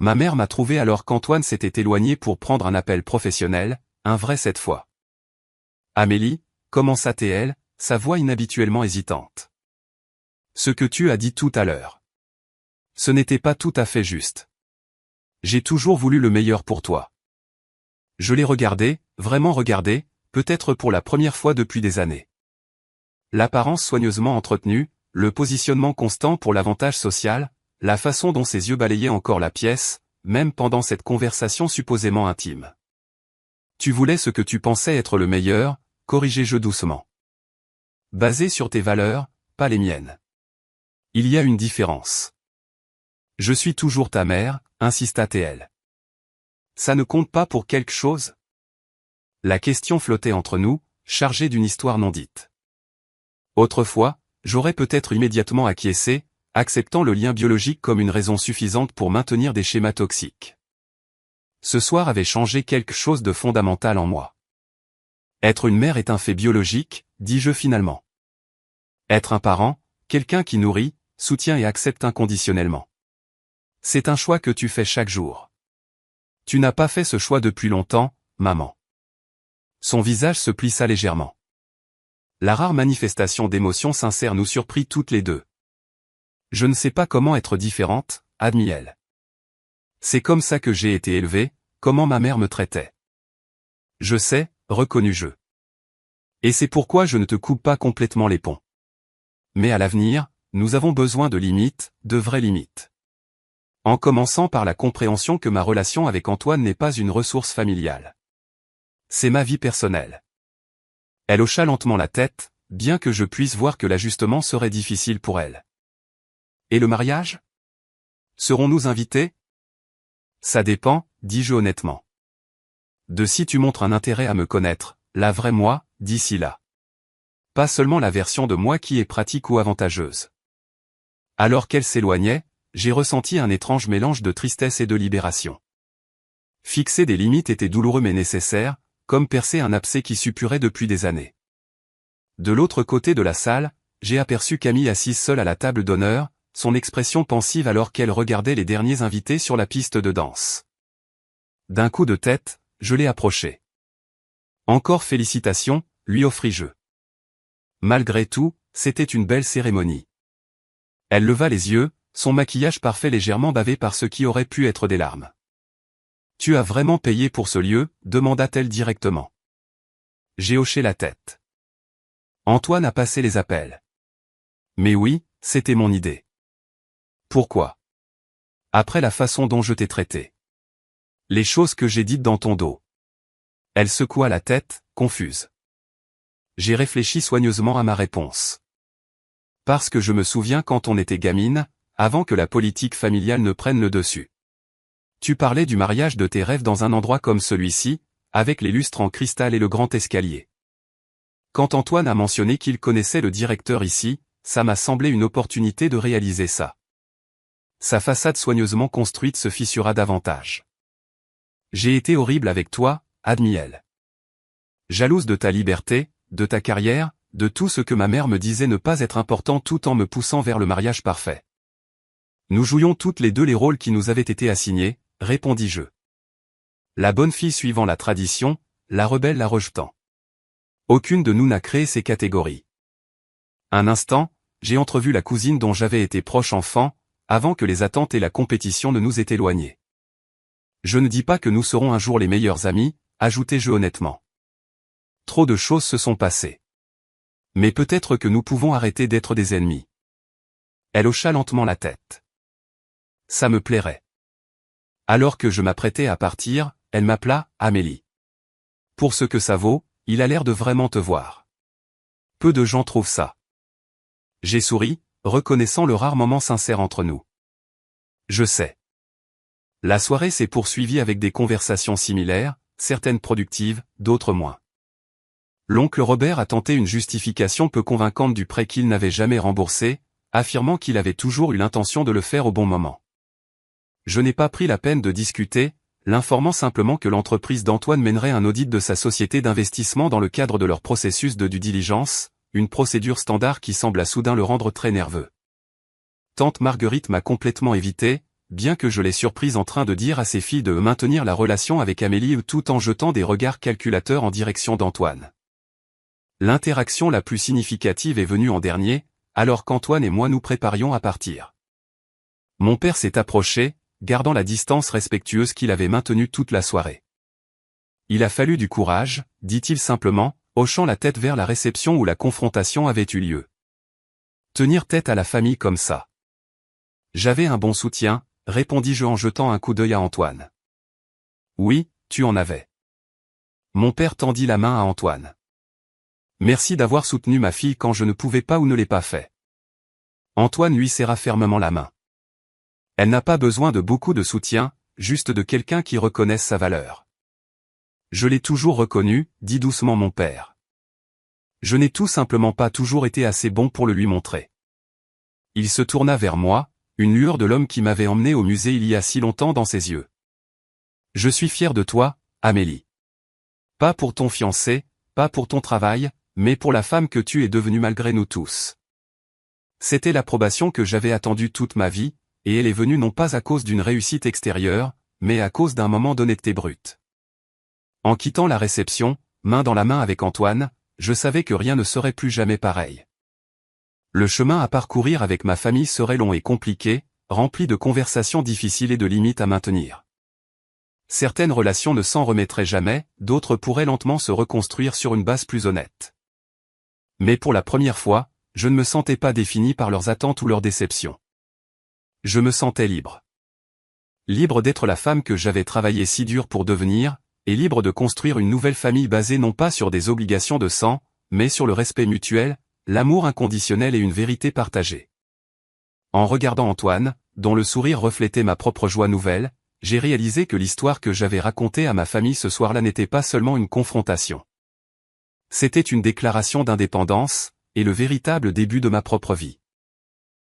Ma mère m'a trouvé alors qu'Antoine s'était éloigné pour prendre un appel professionnel, un vrai cette fois. « Amélie, commença-t-elle, sa voix inhabituellement hésitante. Ce que tu as dit tout à l'heure. Ce n'était pas tout à fait juste. J'ai toujours voulu le meilleur pour toi. Je l'ai regardé, vraiment regardé, peut-être pour la première fois depuis des années. L'apparence soigneusement entretenue, le positionnement constant pour l'avantage social, la façon dont ses yeux balayaient encore la pièce, même pendant cette conversation supposément intime. Tu voulais ce que tu pensais être le meilleur, corrigeai-je doucement. Basé sur tes valeurs, pas les miennes. Il y a une différence. Je suis toujours ta mère, insista-t-elle. Ça ne compte pas pour quelque chose ? La question flottait entre nous, chargée d'une histoire non dite. Autrefois, j'aurais peut-être immédiatement acquiescé, acceptant le lien biologique comme une raison suffisante pour maintenir des schémas toxiques. Ce soir avait changé quelque chose de fondamental en moi. Être une mère est un fait biologique, dis-je finalement. Être un parent, quelqu'un qui nourrit, soutient et accepte inconditionnellement. C'est un choix que tu fais chaque jour. Tu n'as pas fait ce choix depuis longtemps, maman. Son visage se plissa légèrement. La rare manifestation d'émotion sincère nous surprit toutes les deux. Je ne sais pas comment être différente, admit-elle. C'est comme ça que j'ai été élevée, comment ma mère me traitait. Je sais, reconnus-je. Et c'est pourquoi je ne te coupe pas complètement les ponts. Mais à l'avenir, nous avons besoin de limites, de vraies limites. En commençant par la compréhension que ma relation avec Antoine n'est pas une ressource familiale. C'est ma vie personnelle. Elle hocha lentement la tête, bien que je puisse voir que l'ajustement serait difficile pour elle. Et le mariage? Serons-nous invités? Ça dépend, dis-je honnêtement. De si tu montres un intérêt à me connaître, la vraie moi, d'ici là. Pas seulement la version de moi qui est pratique ou avantageuse. Alors qu'elle s'éloignait, j'ai ressenti un étrange mélange de tristesse et de libération. Fixer des limites était douloureux mais nécessaire, comme percer un abcès qui suppurait depuis des années. De l'autre côté de la salle, j'ai aperçu Camille assise seule à la table d'honneur, son expression pensive alors qu'elle regardait les derniers invités sur la piste de danse. D'un coup de tête, je l'ai approchée. Encore félicitations, lui offris-je. Malgré tout, c'était une belle cérémonie. Elle leva les yeux, son maquillage parfait légèrement bavé par ce qui aurait pu être des larmes. « Tu as vraiment payé pour ce lieu ?» demanda-t-elle directement. J'ai hoché la tête. Antoine a passé les appels. Mais oui, c'était mon idée. Pourquoi? Après la façon dont je t'ai traité. Les choses que j'ai dites dans ton dos. Elle secoua la tête, confuse. J'ai réfléchi soigneusement à ma réponse. Parce que je me souviens quand on était gamine, avant que la politique familiale ne prenne le dessus. Tu parlais du mariage de tes rêves dans un endroit comme celui-ci, avec les lustres en cristal et le grand escalier. Quand Antoine a mentionné qu'il connaissait le directeur ici, ça m'a semblé une opportunité de réaliser ça. Sa façade soigneusement construite se fissura davantage. J'ai été horrible avec toi, admit-elle. Jalouse de ta liberté, de ta carrière, de tout ce que ma mère me disait ne pas être important tout en me poussant vers le mariage parfait. Nous jouions toutes les deux les rôles qui nous avaient été assignés, répondis-je. La bonne fille suivant la tradition, la rebelle la rejetant. Aucune de nous n'a créé ces catégories. Un instant, j'ai entrevu la cousine dont j'avais été proche enfant, avant que les attentes et la compétition ne nous aient éloignés. Je ne dis pas que nous serons un jour les meilleurs amis, ajoutai-je honnêtement. Trop de choses se sont passées. Mais peut-être que nous pouvons arrêter d'être des ennemis. Elle hocha lentement la tête. Ça me plairait. Alors que je m'apprêtais à partir, elle m'appela « Amélie ». Pour ce que ça vaut, il a l'air de vraiment te voir. Peu de gens trouvent ça. J'ai souri, reconnaissant le rare moment sincère entre nous. Je sais. La soirée s'est poursuivie avec des conversations similaires, certaines productives, d'autres moins. L'oncle Robert a tenté une justification peu convaincante du prêt qu'il n'avait jamais remboursé, affirmant qu'il avait toujours eu l'intention de le faire au bon moment. Je n'ai pas pris la peine de discuter, l'informant simplement que l'entreprise d'Antoine mènerait un audit de sa société d'investissement dans le cadre de leur processus de due diligence, une procédure standard qui sembla soudain le rendre très nerveux. Tante Marguerite m'a complètement évité, bien que je l'ai surprise en train de dire à ses filles de maintenir la relation avec Amélie tout en jetant des regards calculateurs en direction d'Antoine. L'interaction la plus significative est venue en dernier, alors qu'Antoine et moi nous préparions à partir. Mon père s'est approché, gardant la distance respectueuse qu'il avait maintenue toute la soirée. Il a fallu du courage, dit-il simplement, hochant la tête vers la réception où la confrontation avait eu lieu. Tenir tête à la famille comme ça. J'avais un bon soutien, répondis-je en jetant un coup d'œil à Antoine. Oui, tu en avais. Mon père tendit la main à Antoine. Merci d'avoir soutenu ma fille quand je ne pouvais pas ou ne l'ai pas fait. Antoine lui serra fermement la main. Elle n'a pas besoin de beaucoup de soutien, juste de quelqu'un qui reconnaisse sa valeur. Je l'ai toujours reconnu, dit doucement mon père. Je n'ai tout simplement pas toujours été assez bon pour le lui montrer. Il se tourna vers moi, une lueur de l'homme qui m'avait emmené au musée il y a si longtemps dans ses yeux. Je suis fier de toi, Amélie. Pas pour ton fiancé, pas pour ton travail, mais pour la femme que tu es devenue malgré nous tous. C'était l'approbation que j'avais attendue toute ma vie, et elle est venue non pas à cause d'une réussite extérieure, mais à cause d'un moment d'honnêteté brute. En quittant la réception, main dans la main avec Antoine, je savais que rien ne serait plus jamais pareil. Le chemin à parcourir avec ma famille serait long et compliqué, rempli de conversations difficiles et de limites à maintenir. Certaines relations ne s'en remettraient jamais, d'autres pourraient lentement se reconstruire sur une base plus honnête. Mais pour la première fois, Je ne me sentais pas défini par leurs attentes ou leurs déceptions. Je me sentais libre. Libre d'être la femme que j'avais travaillé si dur pour devenir, et libre de construire une nouvelle famille basée non pas sur des obligations de sang, mais sur le respect mutuel, l'amour inconditionnel et une vérité partagée. En regardant Antoine, dont le sourire reflétait ma propre joie nouvelle, j'ai réalisé que l'histoire que j'avais racontée à ma famille ce soir-là n'était pas seulement une confrontation. C'était une déclaration d'indépendance, et le véritable début de ma propre vie.